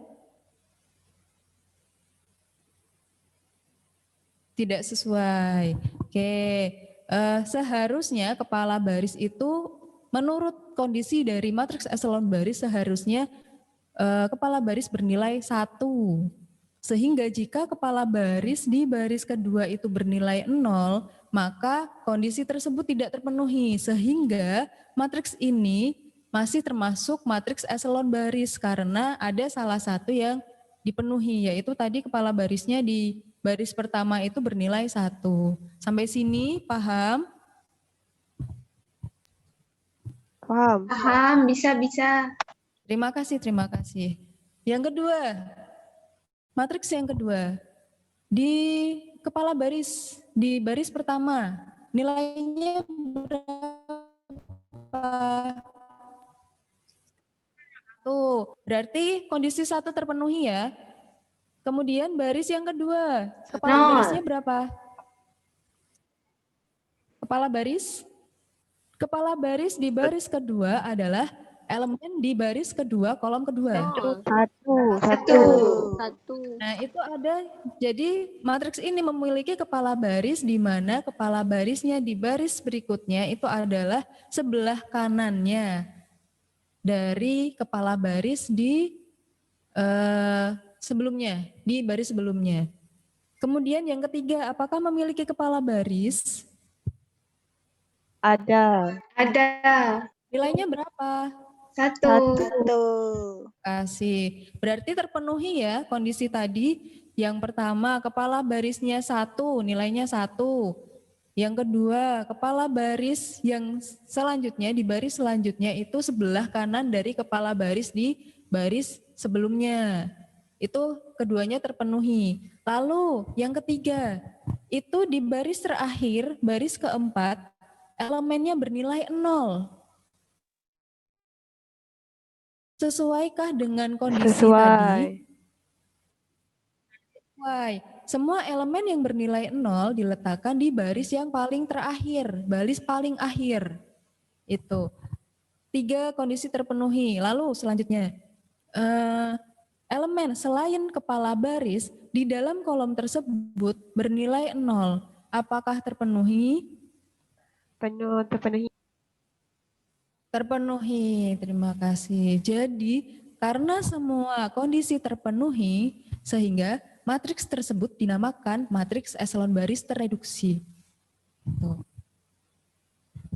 Tidak sesuai. Oke, seharusnya kepala baris itu menurut kondisi dari matriks eselon baris seharusnya kepala baris bernilai 1. Sehingga jika kepala baris di baris kedua itu bernilai 0, maka kondisi tersebut tidak terpenuhi. Sehingga matriks ini masih termasuk matriks eselon baris karena ada salah satu yang dipenuhi, yaitu tadi kepala barisnya di baris pertama itu bernilai 1. Sampai sini paham? Faham. Paham, bisa. Terima kasih, terima kasih. Yang kedua, matriks yang kedua, di kepala baris, di baris pertama, nilainya berapa? Tuh, berarti kondisi 1 terpenuhi ya. Kemudian baris yang kedua, kepala 0. barisnya berapa? Kepala baris? Kepala baris di baris kedua adalah elemen di baris kedua, kolom kedua. Satu. Nah, itu ada, jadi matriks ini memiliki kepala baris di mana kepala barisnya di baris berikutnya itu adalah sebelah kanannya dari kepala baris di sebelumnya, di baris sebelumnya. Kemudian yang ketiga, apakah memiliki kepala baris? Ada. Nilainya berapa? 1. Kasih. Berarti terpenuhi ya kondisi tadi. Yang pertama, kepala barisnya 1, nilainya 1. Yang kedua, kepala baris yang selanjutnya, di baris selanjutnya itu sebelah kanan dari kepala baris di baris sebelumnya. Itu keduanya terpenuhi. Lalu yang ketiga, itu di baris terakhir, baris keempat, elemennya bernilai 0. Sesuaikah dengan kondisi tadi? Sesuai. Semua elemen yang bernilai 0 diletakkan di baris yang paling terakhir, baris paling akhir. Itu. 3 kondisi terpenuhi. Lalu selanjutnya, elemen selain kepala baris di dalam kolom tersebut bernilai 0. Apakah terpenuhi? Terpenuhi. Terpenuhi, terima kasih. Jadi, karena semua kondisi terpenuhi, sehingga matriks tersebut dinamakan matriks eselon baris tereduksi. Tuh.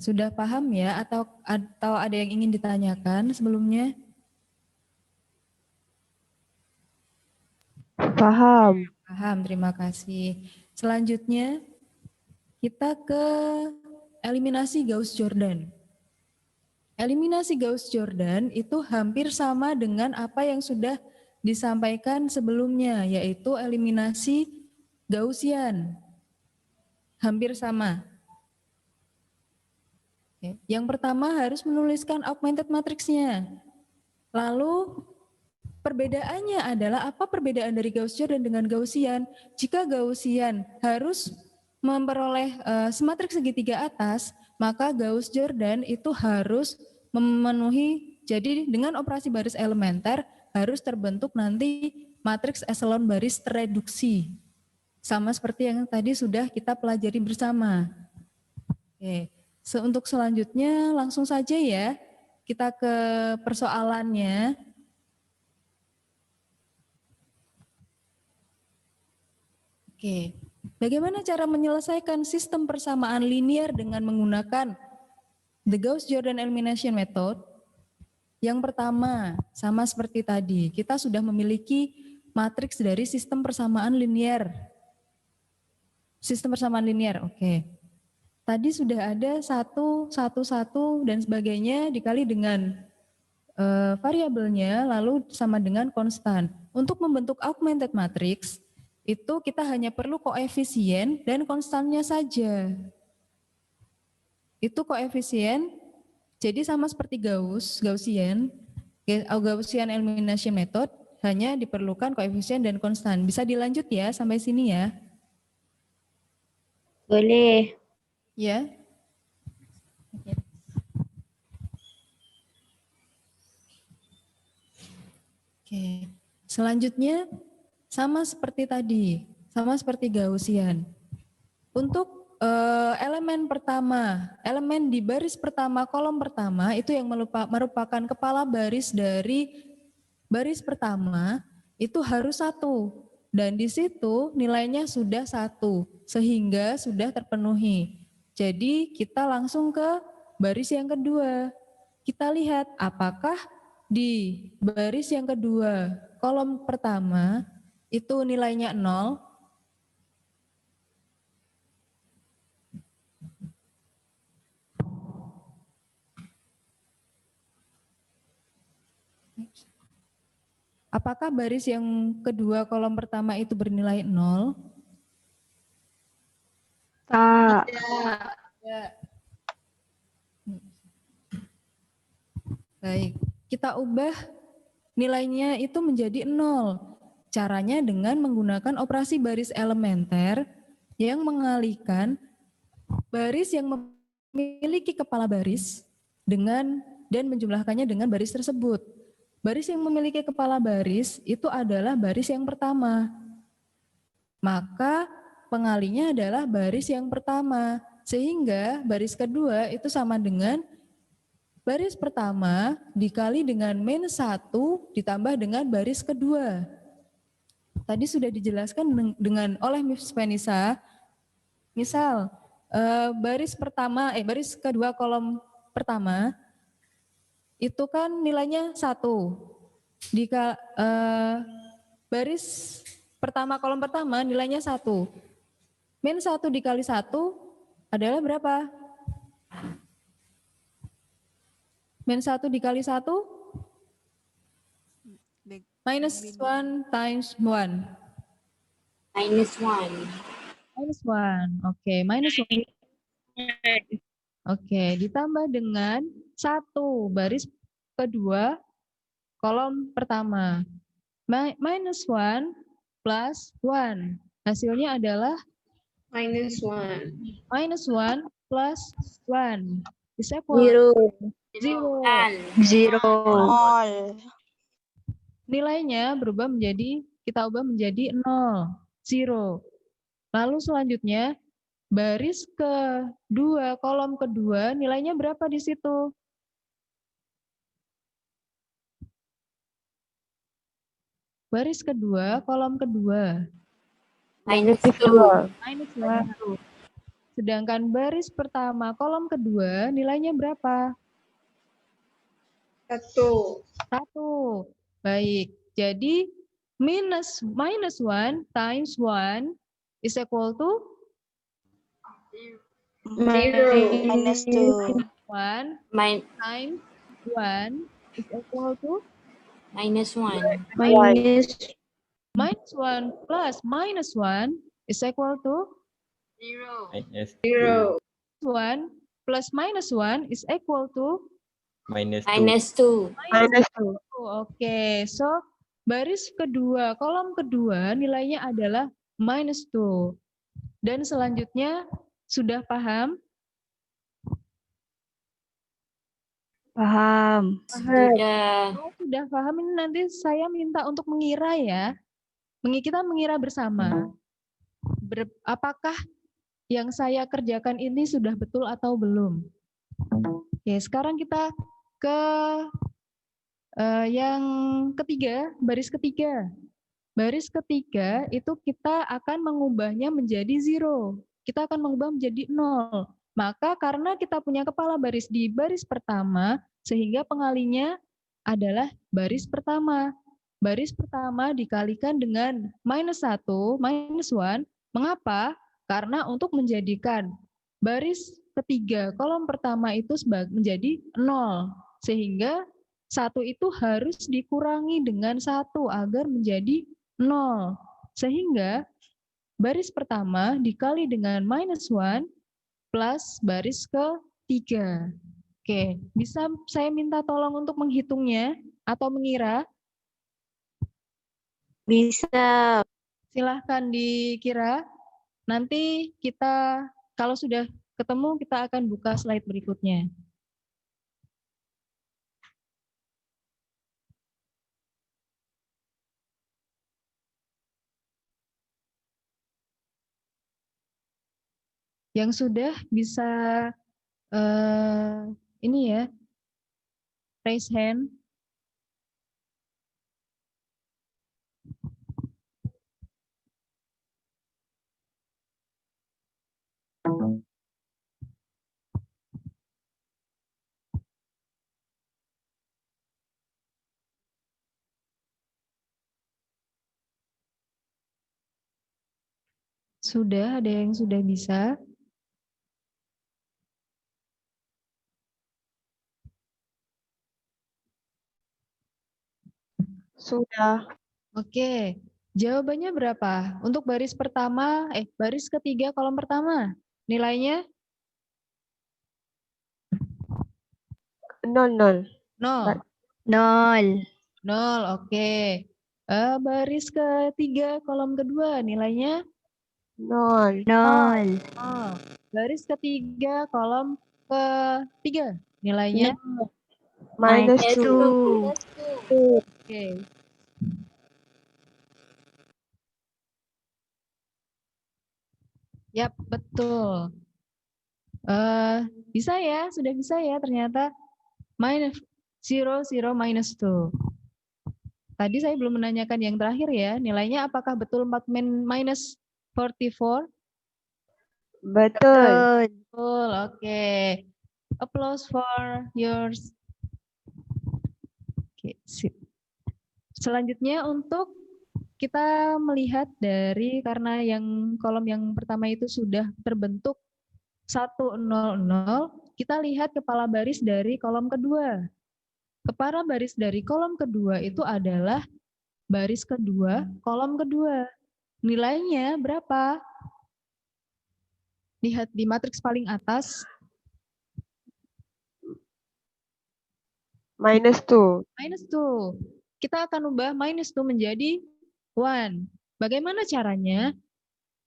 Sudah paham ya? Atau ada yang ingin ditanyakan sebelumnya? Paham. Paham, terima kasih. Selanjutnya, kita ke eliminasi Gauss-Jordan. Eliminasi Gauss-Jordan itu hampir sama dengan apa yang sudah disampaikan sebelumnya, yaitu eliminasi Gaussian. Hampir sama. Yang pertama harus menuliskan augmented matrix-nya. Lalu perbedaannya adalah apa perbedaan dari Gauss-Jordan dengan Gaussian? Jika Gaussian harus memperoleh sematriks segitiga atas, maka Gauss-Jordan itu harus memenuhi, jadi dengan operasi baris elementer harus terbentuk nanti matriks eselon baris tereduksi. Sama seperti yang tadi sudah kita pelajari bersama. Oke, untuk selanjutnya langsung saja ya, kita ke persoalannya. Oke, bagaimana cara menyelesaikan sistem persamaan linear dengan menggunakan the Gauss-Jordan elimination method, yang pertama sama seperti tadi, kita sudah memiliki matriks dari sistem persamaan linier. Sistem persamaan linier, oke. Tadi sudah ada 1, 1, 1 dan sebagainya dikali dengan variabelnya lalu sama dengan konstan. Untuk membentuk augmented matrix itu kita hanya perlu koefisien dan konstannya saja. Itu koefisien, jadi sama seperti Gaussian elimination method, hanya diperlukan koefisien dan konstan. Bisa dilanjut ya sampai sini ya? Boleh. Ya. Oke. Selanjutnya sama seperti tadi, sama seperti Gaussian. Untuk elemen pertama, elemen di baris pertama, kolom pertama itu yang merupakan kepala baris dari baris pertama itu harus 1 dan di situ nilainya sudah 1 sehingga sudah terpenuhi. Jadi kita langsung ke baris yang kedua. Kita lihat apakah di baris yang kedua kolom pertama itu nilainya 0. Apakah baris yang kedua kolom pertama itu bernilai 0? Tak. Baik, kita ubah nilainya itu menjadi 0. Caranya dengan menggunakan operasi baris elementer yang mengalihkan baris yang memiliki kepala baris dengan dan menjumlahkannya dengan baris tersebut. Baris yang memiliki kepala baris itu adalah baris yang pertama. Maka pengalinya adalah baris yang pertama. Sehingga baris kedua itu sama dengan baris pertama dikali dengan -1 ditambah dengan baris kedua. Tadi sudah dijelaskan dengan oleh Miss Vanessa. Misal baris kedua kolom pertama itu kan nilainya 1. Baris pertama kolom pertama nilainya 1. -1 dikali 1 adalah berapa? -1 dikali 1? -1 times 1. -1. -1. Oke, -1. Oke, ditambah dengan 1 baris kedua kolom pertama. -1 plus 1. Hasilnya adalah -1. -1 plus 1 is equal 0. 0. Nilainya berubah menjadi, kita ubah menjadi 0. 0. Lalu selanjutnya baris kedua, kolom kedua, nilainya berapa di situ? Baris kedua, kolom kedua. -2. -1. Sedangkan baris pertama, kolom kedua, nilainya berapa? 1. 1. Baik, jadi -1 times 1 is equal to? -2. 1 times 1 is equal to? -1. -1 plus -1 is equal to? 0. 1 plus -1 is equal to? -2. Oke, so baris kedua, kolom kedua nilainya adalah -2. Dan selanjutnya sudah paham? Paham. Sudah paham, ini nanti saya minta untuk mengira ya. Kita mengira bersama. Apakah yang saya kerjakan ini sudah betul atau belum? Oke, sekarang kita ke yang ketiga, baris ketiga. Baris ketiga itu kita akan mengubahnya menjadi 0. Kita akan mengubah menjadi 0. Maka karena kita punya kepala baris di baris pertama, sehingga pengalinya adalah baris pertama. Baris pertama dikalikan dengan -1, -1. Mengapa? Karena untuk menjadikan baris ketiga kolom pertama itu menjadi 0. Sehingga 1 itu harus dikurangi dengan 1 agar menjadi 0. Sehingga baris pertama dikali dengan -1 plus baris ketiga. Oke, bisa saya minta tolong untuk menghitungnya atau mengira? Bisa. Silahkan dikira. Nanti kita kalau sudah ketemu kita akan buka slide berikutnya. Yang sudah bisa ini ya, raise hand. Sudah ada yang sudah bisa? Sudah. Oke, jawabannya berapa? Untuk baris pertama, baris ketiga kolom pertama, nilainya 0. 0. 0. 0, oke. Baris ketiga kolom kedua, nilainya 0. 0. 0. Baris ketiga kolom ketiga, nilainya -2. Oke. Yap, betul. Bisa ya, sudah bisa ya ternyata. -0, -2. Tadi saya belum menanyakan yang terakhir ya, nilainya apakah betul -44? Betul. Betul, oke. Applause for yours. Oke, sip. Selanjutnya untuk kita melihat dari karena yang kolom yang pertama itu sudah terbentuk 100, kita lihat kepala baris dari kolom kedua. Kepala baris dari kolom kedua itu adalah baris kedua, kolom kedua. Nilainya berapa? Lihat di matriks paling atas. -2. -2. Kita akan ubah -2 menjadi 1. Bagaimana caranya?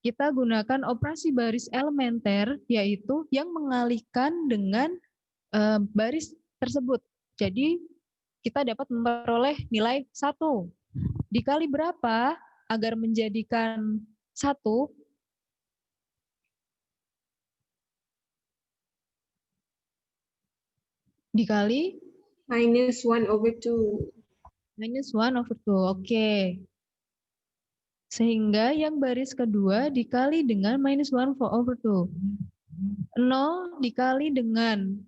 Kita gunakan operasi baris elementer, yaitu yang mengalihkan dengan baris tersebut. Jadi kita dapat memperoleh nilai 1. Dikali berapa agar menjadikan 1? Dikali -1/2. -1/2. Oke. Sehingga yang baris kedua dikali dengan -1/2. 0 dikali dengan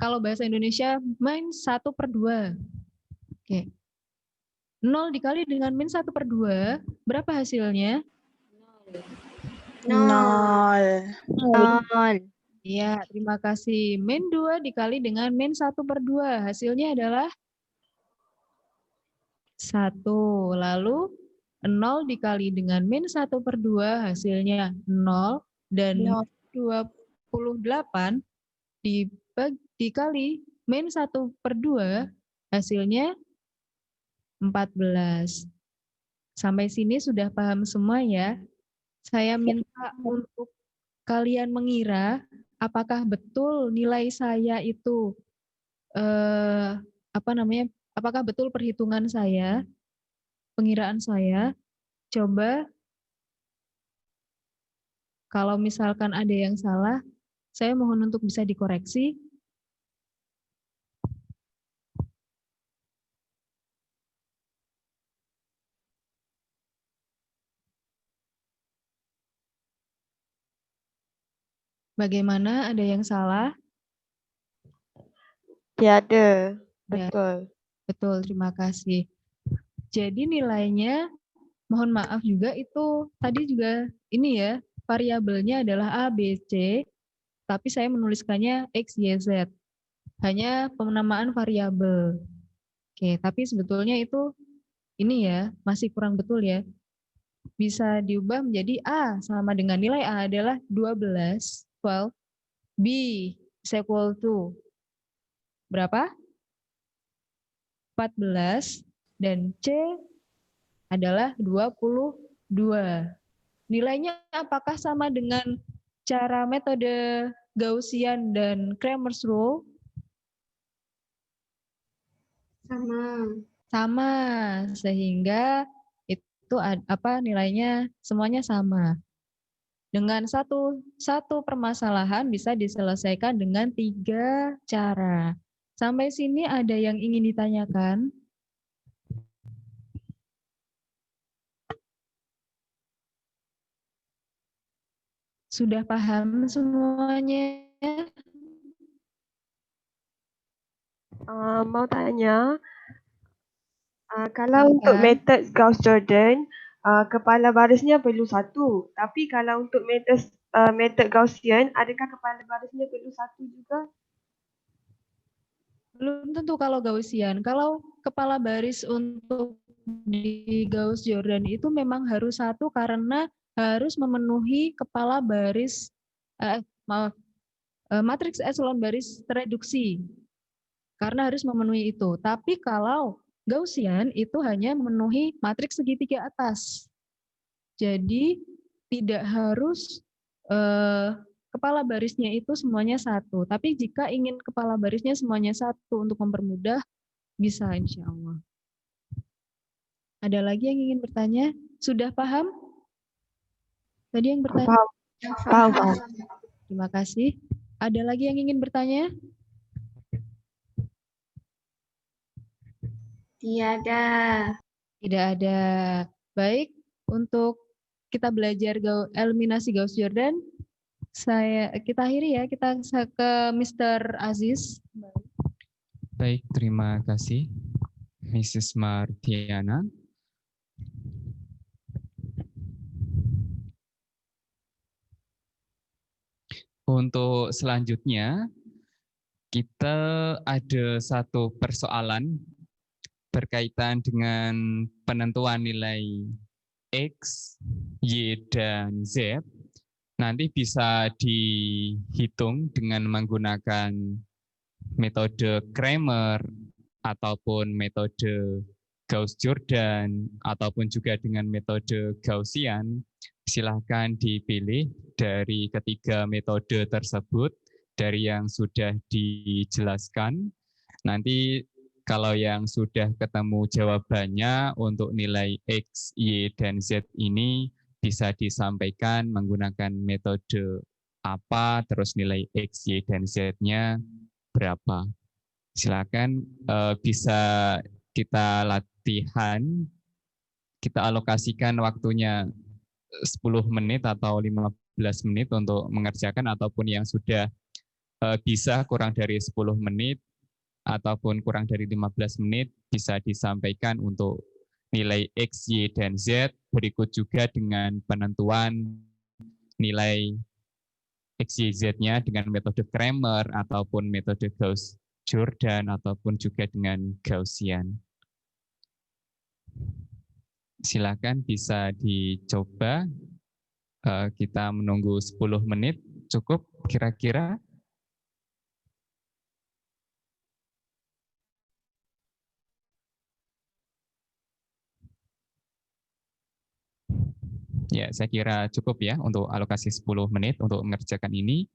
kalau bahasa Indonesia -1/2. Oke. 0 dikali dengan -1/2, berapa hasilnya? 0. Iya, terima kasih. -2 dikali dengan -1/2, hasilnya adalah 1. Lalu 0 dikali dengan -1/2, hasilnya 0. Dan 28 dikali -1/2, hasilnya 14. Sampai sini sudah paham semua ya? Saya minta untuk kalian mengira apakah betul nilai saya itu apakah betul perhitungan saya, pengiraan saya. Coba kalau misalkan ada yang salah, saya mohon untuk bisa dikoreksi. Bagaimana? Ada yang salah? Tiada. Ya, Betul. betul. Terima kasih. Jadi nilainya, mohon maaf juga itu tadi juga ini ya, variabelnya adalah A, B, C, tapi saya menuliskannya X, Y, Z. Hanya penamaan variabel. Oke, tapi sebetulnya itu ini ya, masih kurang betul ya. Bisa diubah menjadi A sama dengan nilai A adalah 12, 12. B is equal to berapa? 14. Dan C adalah 22. Nilainya apakah sama dengan cara metode Gaussian dan Cramer's rule? Sama. Sama, sehingga itu apa nilainya semuanya sama. Dengan satu permasalahan bisa diselesaikan dengan 3 cara. Sampai sini ada yang ingin ditanyakan? Sudah paham semuanya? Mau tanya, kalau untuk Silakan. metode Gauss-Jordan, kepala barisnya perlu satu. Tapi kalau untuk metode Gaussian, adakah kepala barisnya perlu satu juga? Belum tentu kalau Gaussian. Kalau kepala baris untuk di Gauss-Jordan itu memang harus satu karena harus memenuhi kepala baris, matriks echelon baris tereduksi. Karena harus memenuhi itu. Tapi kalau Gaussian itu hanya memenuhi matriks segitiga atas. Jadi tidak harus kepala barisnya itu semuanya satu. Tapi jika ingin kepala barisnya semuanya satu untuk mempermudah, bisa insya Allah. Ada lagi yang ingin bertanya? Sudah paham? Tadi yang bertanya? Paham, paham. Terima kasih. Ada lagi yang ingin bertanya? Tiada. Tidak ada. Baik, untuk kita belajar eliminasi Gauss-Jordan, kita akhiri ya, kita ke Mr. Aziz. Baik, terima kasih Mrs. Martiana. Untuk selanjutnya, kita ada satu persoalan berkaitan dengan penentuan nilai X, Y, dan Z. Nanti bisa dihitung dengan menggunakan metode Cramer ataupun metode Gauss-Jordan ataupun juga dengan metode Gaussian. Silahkan dipilih dari ketiga metode tersebut dari yang sudah dijelaskan. Nanti kalau yang sudah ketemu jawabannya untuk nilai X, Y, dan Z ini bisa disampaikan menggunakan metode apa, terus nilai X, Y, dan Z-nya berapa. Silakan bisa kita latihan, kita alokasikan waktunya 10 menit atau 15 menit untuk mengerjakan, ataupun yang sudah bisa kurang dari 10 menit ataupun kurang dari 15 menit bisa disampaikan untuk nilai X, Y, dan Z. Berikut juga dengan penentuan nilai X, Y, Z-nya dengan metode Cramer ataupun metode Gauss-Jordan ataupun juga dengan Gaussian. Silakan bisa dicoba. Kita menunggu 10 menit, cukup kira-kira. Ya, saya kira cukup ya untuk alokasi 10 menit untuk mengerjakan ini.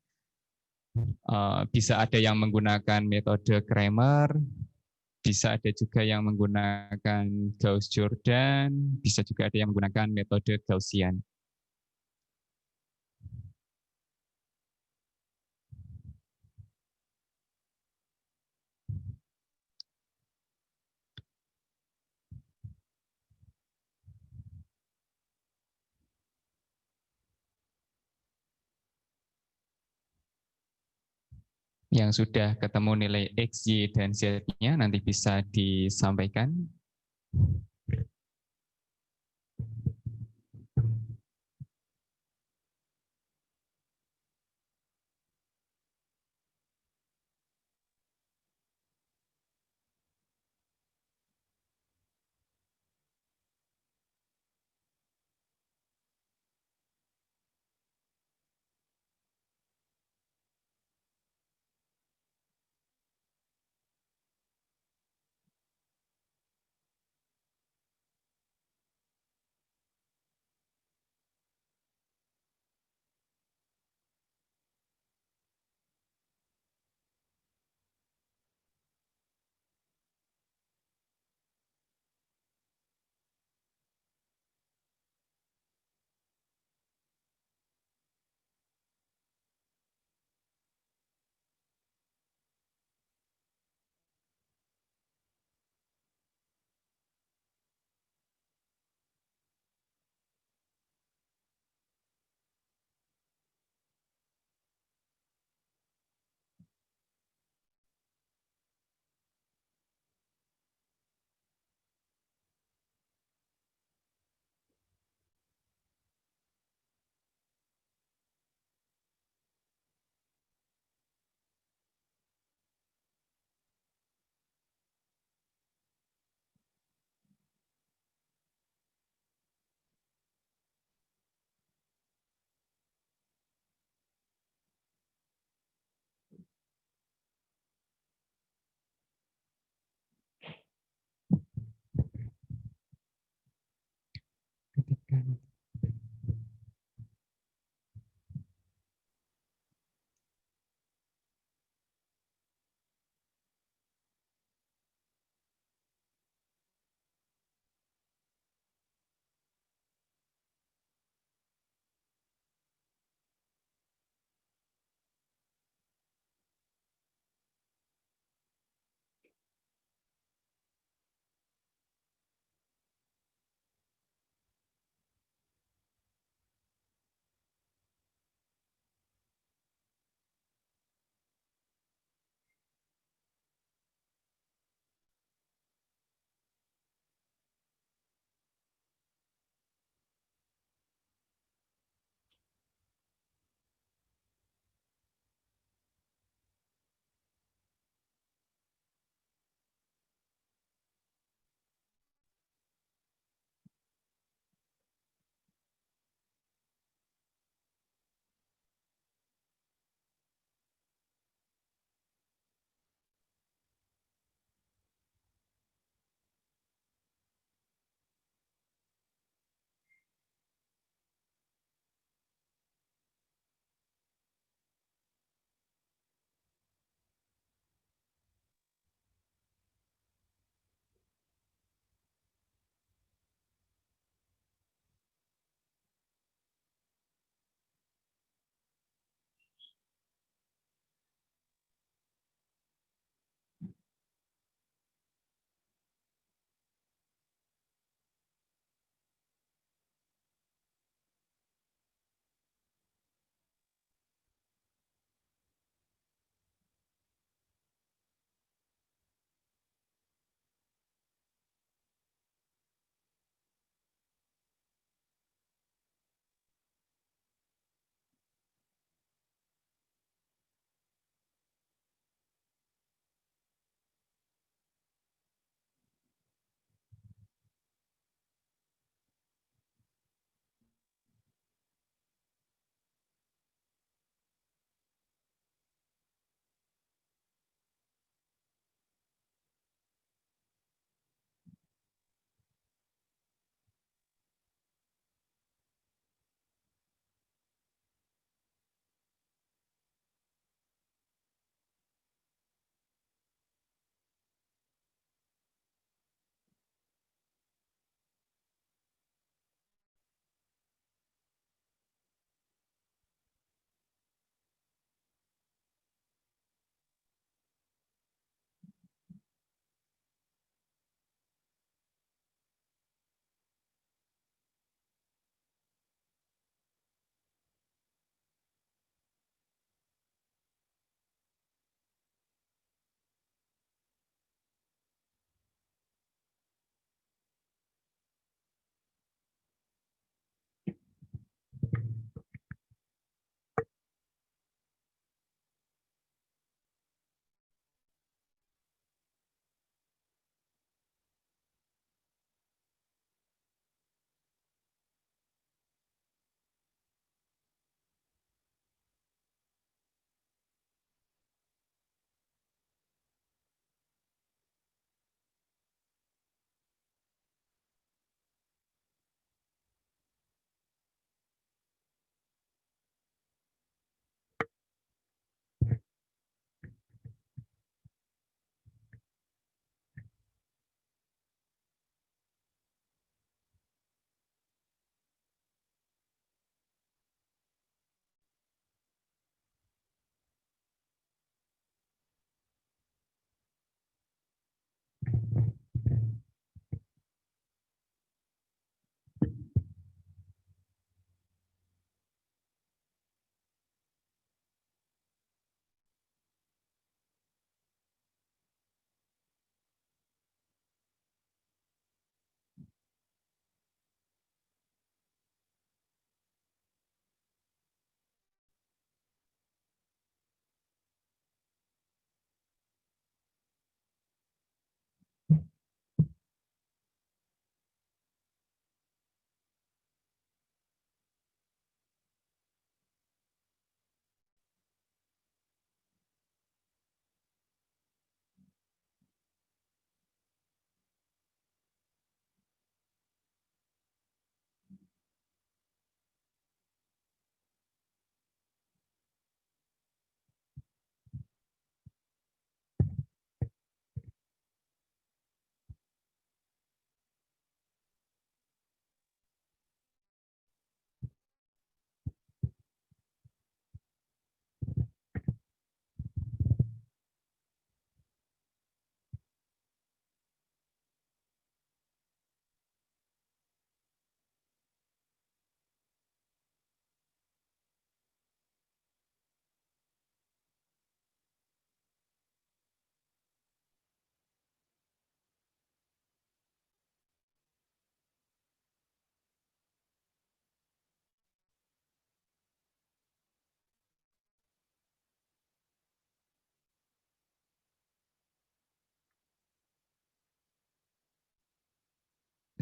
Bisa ada yang menggunakan metode Cramer, bisa ada juga yang menggunakan Gauss-Jordan, bisa juga ada yang menggunakan metode Gaussian. Yang sudah ketemu nilai X, Y, dan Z-nya nanti bisa disampaikan.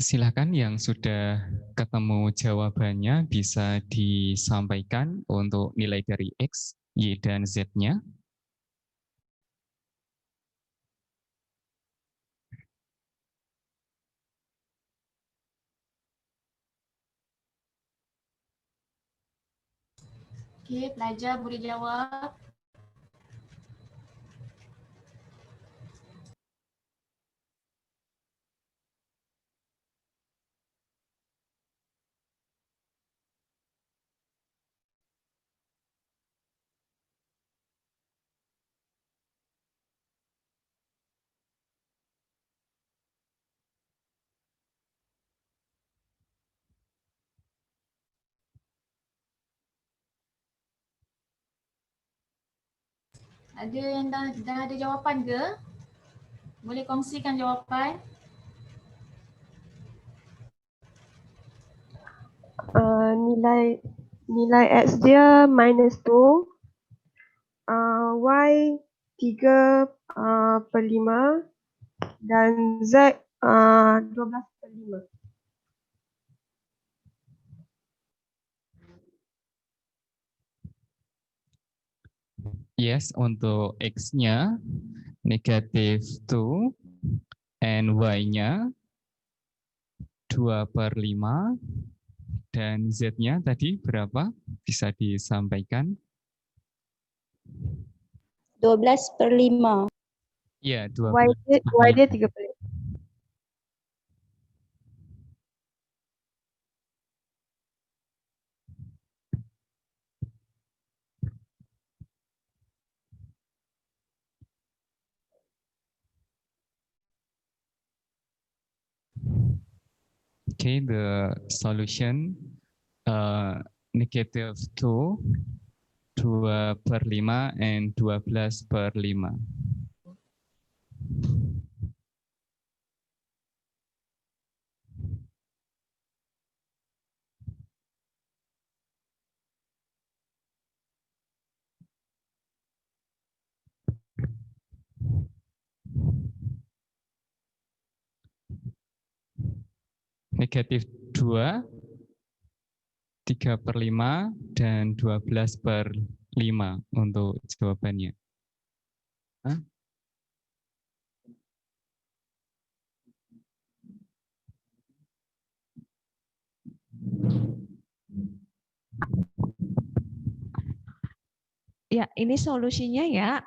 Silakan yang sudah ketemu jawabannya bisa disampaikan untuk nilai dari X, Y, dan Z-nya. Okey, pelajar boleh jawab. Ada yang dah ada jawapan ke? Boleh kongsikan jawapan? Nilai X dia -2, Y 3/5 dan Z 12/5. Yes, untuk X-nya negatif 2 and Y-nya 2/5 dan Z-nya tadi berapa? Bisa disampaikan? 12/5. Ya, Y dia 3/5. Okay, the solution negative 2, 2/5 and 12/5. Negatif 2, 3/5 dan 12/5 untuk jawabannya. Hah? Ya, ini solusinya ya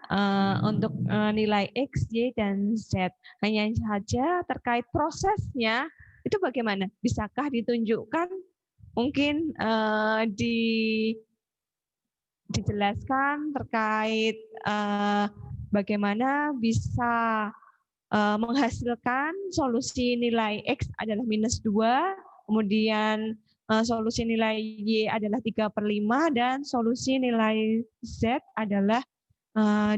untuk nilai X, Y, dan Z. Hanya saja terkait prosesnya, itu bagaimana? Bisakah ditunjukkan? Mungkin dijelaskan terkait bagaimana bisa menghasilkan solusi nilai X adalah -2, kemudian solusi nilai Y adalah 3/5, dan solusi nilai Z adalah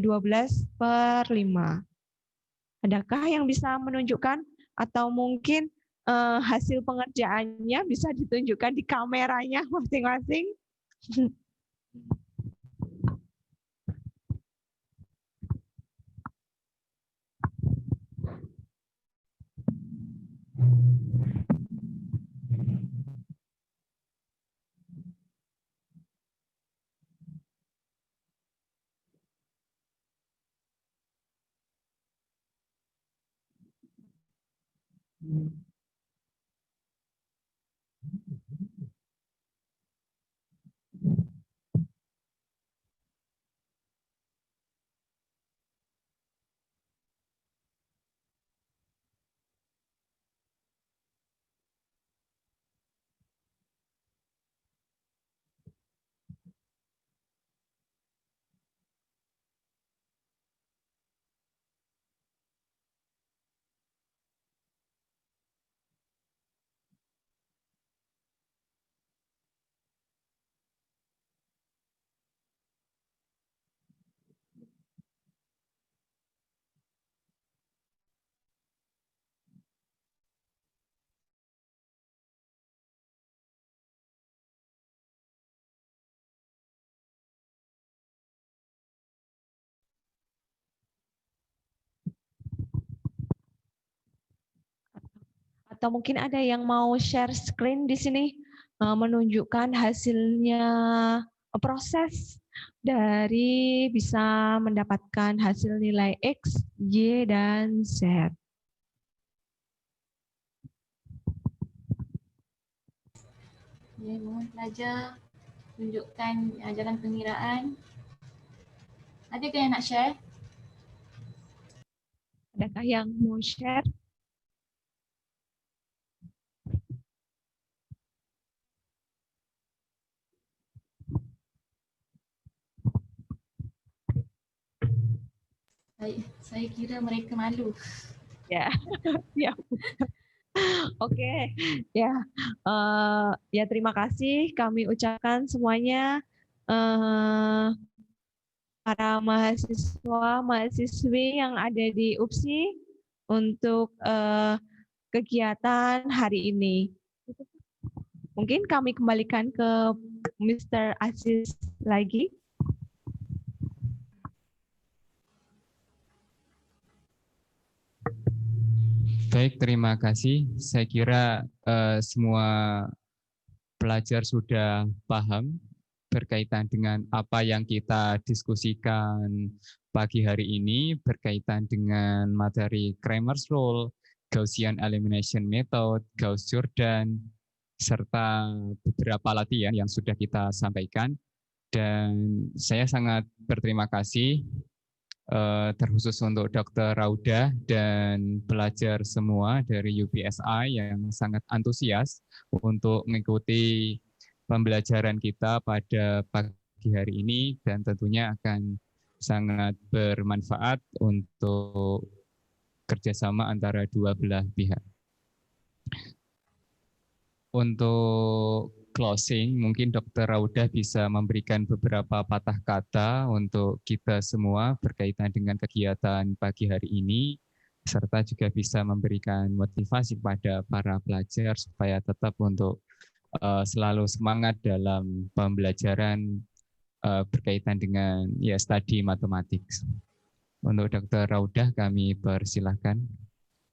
12/5. Adakah yang bisa menunjukkan atau mungkin hasil pengerjaannya bisa ditunjukkan di kameranya masing-masing? Atau mungkin ada yang mau share screen di sini menunjukkan hasilnya proses dari bisa mendapatkan hasil nilai X, Y, dan Z. Ya, mohon pelajar tunjukkan jalan pengiraan. Adakah yang nak share? Adakah yang mau share? Saya kira mereka malu. Ya, ya. Oke, ya, ya terima kasih kami ucapkan semuanya para mahasiswa mahasiswi yang ada di UPSI untuk kegiatan hari ini. Mungkin kami kembalikan ke Mr. Aziz lagi. Baik, terima kasih. Saya kira semua pelajar sudah paham berkaitan dengan apa yang kita diskusikan pagi hari ini berkaitan dengan materi Cramer's Rule, Gaussian Elimination Method, Gauss-Jordan, serta beberapa latihan yang sudah kita sampaikan. Dan saya sangat berterima kasih terkhusus untuk Dr. Raudah dan pelajar semua dari UPSI yang sangat antusias untuk mengikuti pembelajaran kita pada pagi hari ini dan tentunya akan sangat bermanfaat untuk kerjasama antara dua belah pihak. Untuk closing, mungkin Dr. Raudah bisa memberikan beberapa patah kata untuk kita semua berkaitan dengan kegiatan pagi hari ini, serta juga bisa memberikan motivasi kepada para pelajar supaya tetap untuk selalu semangat dalam pembelajaran berkaitan dengan studi matematik. Untuk Dr. Raudah kami persilahkan.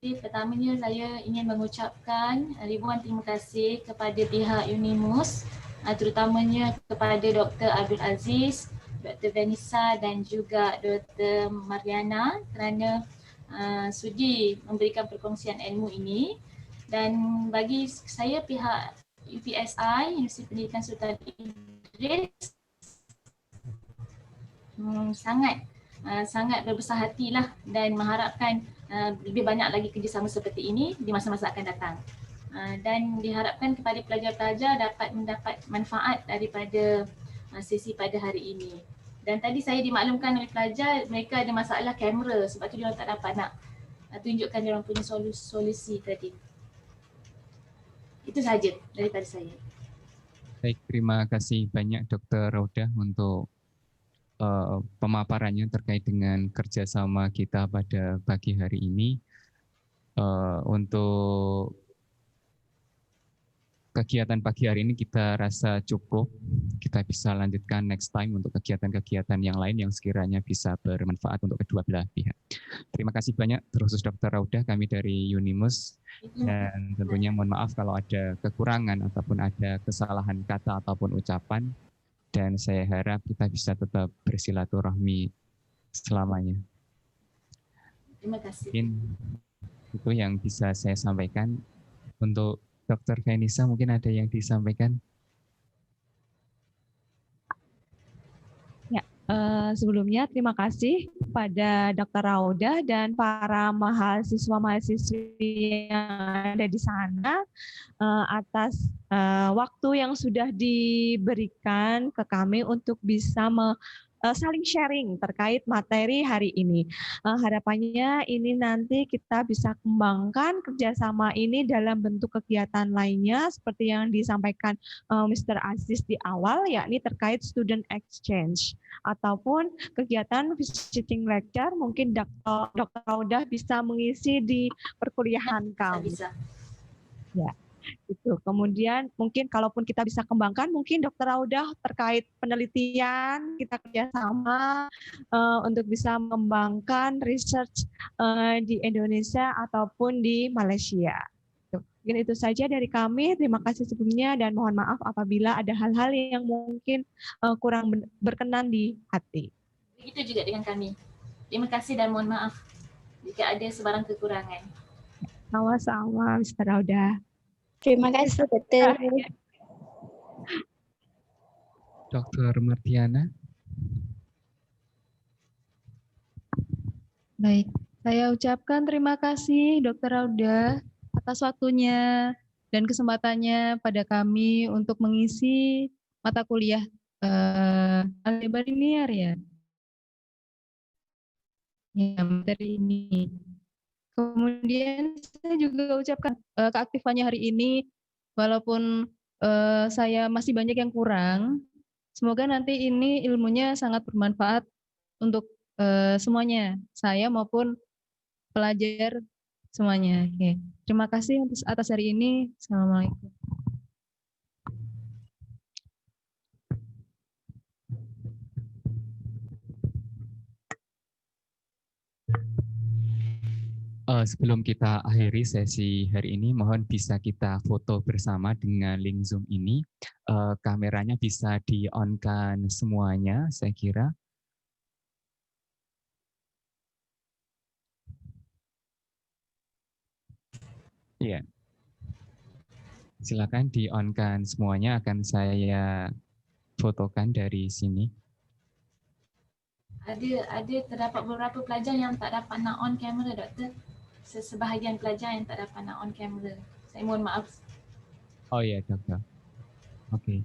Pertamanya saya ingin mengucapkan ribuan terima kasih kepada pihak Unimus, terutamanya kepada Dr. Abdul Aziz, Dr. Vanessa dan juga Dr. Mariana kerana sudi memberikan perkongsian ilmu ini. Dan bagi saya pihak UPSI, Universiti Pendidikan Sultan Idris, sangat berbesar hatilah dan mengharapkan lebih banyak lagi kerjasama seperti ini di masa-masa akan datang. Dan diharapkan kepada pelajar-pelajar dapat mendapat manfaat daripada sesi pada hari ini. Dan tadi saya dimaklumkan oleh pelajar mereka ada masalah kamera sebab tu dia tak dapat nak tunjukkan dia orang punya solusi tadi. Itu sahaja daripada saya. Baik, terima kasih banyak Dr. Raudah untuk pemaparannya terkait dengan kerjasama kita pada pagi hari ini. Untuk kegiatan pagi hari ini kita rasa cukup. Kita bisa lanjutkan next time untuk kegiatan-kegiatan yang lain yang sekiranya bisa bermanfaat untuk kedua belah pihak. Terima kasih banyak terkhusus Dr. Raudah, kami dari Unimus. Dan tentunya mohon maaf kalau ada kekurangan ataupun ada kesalahan kata ataupun ucapan. Dan saya harap kita bisa tetap bersilaturahmi selamanya. Terima kasih. Mungkin itu yang bisa saya sampaikan. Untuk Dr. Vanessa mungkin ada yang disampaikan? Ya, sebelumnya terima kasih kepada Dr. Raudah dan para mahasiswa-mahasiswi yang ada di sana atas waktu yang sudah diberikan ke kami untuk bisa saling sharing terkait materi hari ini. Harapannya ini nanti kita bisa kembangkan kerjasama ini dalam bentuk kegiatan lainnya seperti yang disampaikan Mr. Aziz di awal, yakni terkait student exchange ataupun kegiatan visiting lecture. Mungkin Dr. Raudah bisa mengisi di perkuliahan kami. Bisa. Ya, itu. Kemudian mungkin kalaupun kita bisa kembangkan, mungkin Dr. Raudah terkait penelitian kita kerjasama untuk bisa mengembangkan research di Indonesia ataupun di Malaysia. Mungkin itu saja dari kami. Terima kasih sebelumnya dan mohon maaf apabila ada hal-hal yang mungkin kurang berkenan di hati. Begitu juga dengan kami. Terima kasih dan mohon maaf jika ada sebarang kekurangan. Sama-sama, Mr. Rauda. Terima kasih, Dokter. Dr. Martiana. Baik, saya ucapkan terima kasih Dr. Rauda atas waktunya dan kesempatannya pada kami untuk mengisi mata kuliah algebra linear ya. Ya, materi ini. Kemudian saya juga ucapkan keaktifannya hari ini, walaupun saya masih banyak yang kurang, semoga nanti ini ilmunya sangat bermanfaat untuk semuanya, saya maupun pelajar semuanya. Oke. Terima kasih atas hari ini. Assalamualaikum. Sebelum kita akhiri sesi hari ini, mohon bisa kita foto bersama dengan link Zoom ini. Kameranya bisa di-on-kan semuanya, saya kira. Iya. Silakan di-on-kan semuanya, akan saya fotokan dari sini. Ada terdapat beberapa pelajar yang tak dapat nak on kamera, Doktor. Sebahagian pelajar yang tak dapat nak on kamera. Saya mohon maaf. Oh iya, Dokter. Oke.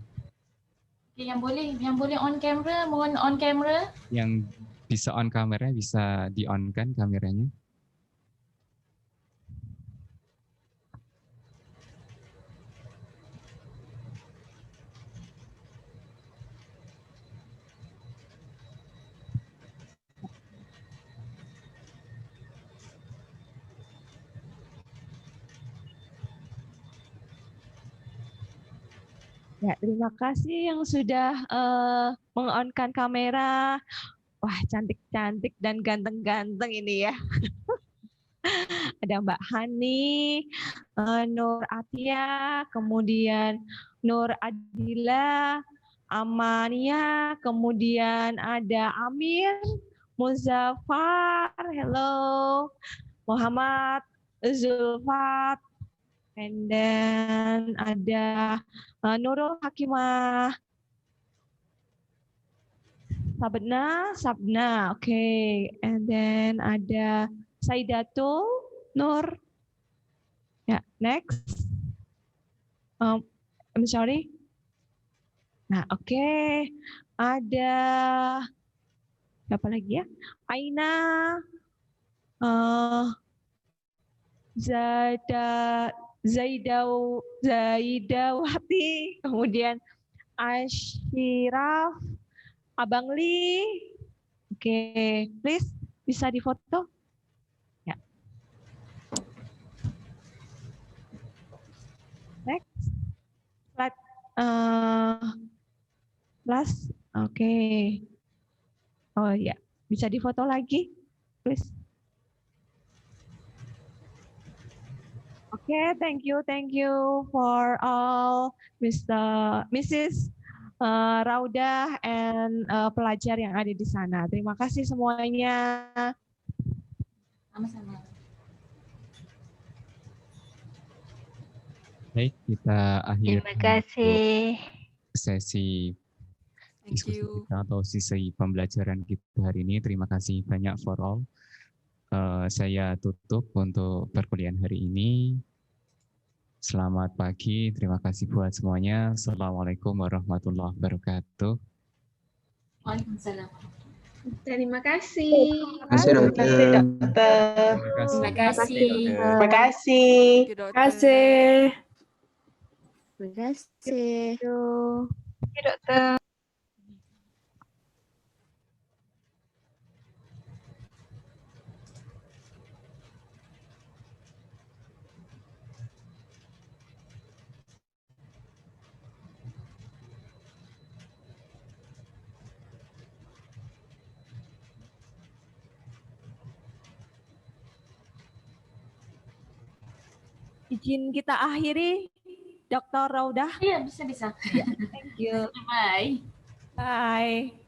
Okay, yang boleh on kamera, mohon on kamera. Yang bisa on kamera bisa di-on-kan kameranya. Ya, terima kasih yang sudah meng-on-kan kamera. Wah, cantik-cantik dan ganteng-ganteng ini ya. Ada Mbak Hani, Nur Atia, kemudian Nur Adila, Amania, kemudian ada Amir, Muzaffar, hello, Muhammad Zulfat, and then ada Nurul Hakimah, Sabna, okay, and then ada Saidatul Nur. Ya, next. I'm sorry. Nah, oke. Ada siapa lagi ya? Aina, Zaidawati, kemudian Ashiraf, Abang Li. Oke, please bisa difoto. Ya. Next. Slide plus. Oke. Oh ya, bisa difoto lagi, please. Okay, thank you for all Mrs. Rauda and pelajar yang ada di sana. Terima kasih semuanya. Sama-sama. Baik, kita akhiri. Terima kasih. Sesi diskusi kita atau sesi pembelajaran kita hari ini. Terima kasih banyak for all. Saya tutup untuk perkuliahan hari ini. Selamat pagi, terima kasih buat semuanya. Assalamualaikum warahmatullahi wabarakatuh. Waalaikumsalam. Terima kasih. Terima kasih, Dokter. Terima kasih. Terima kasih. Terima kasih. Terima kasih. Dokter. izin kita akhiri, Dr. Raudah. Iya, bisa. Thank you. Bye. Bye.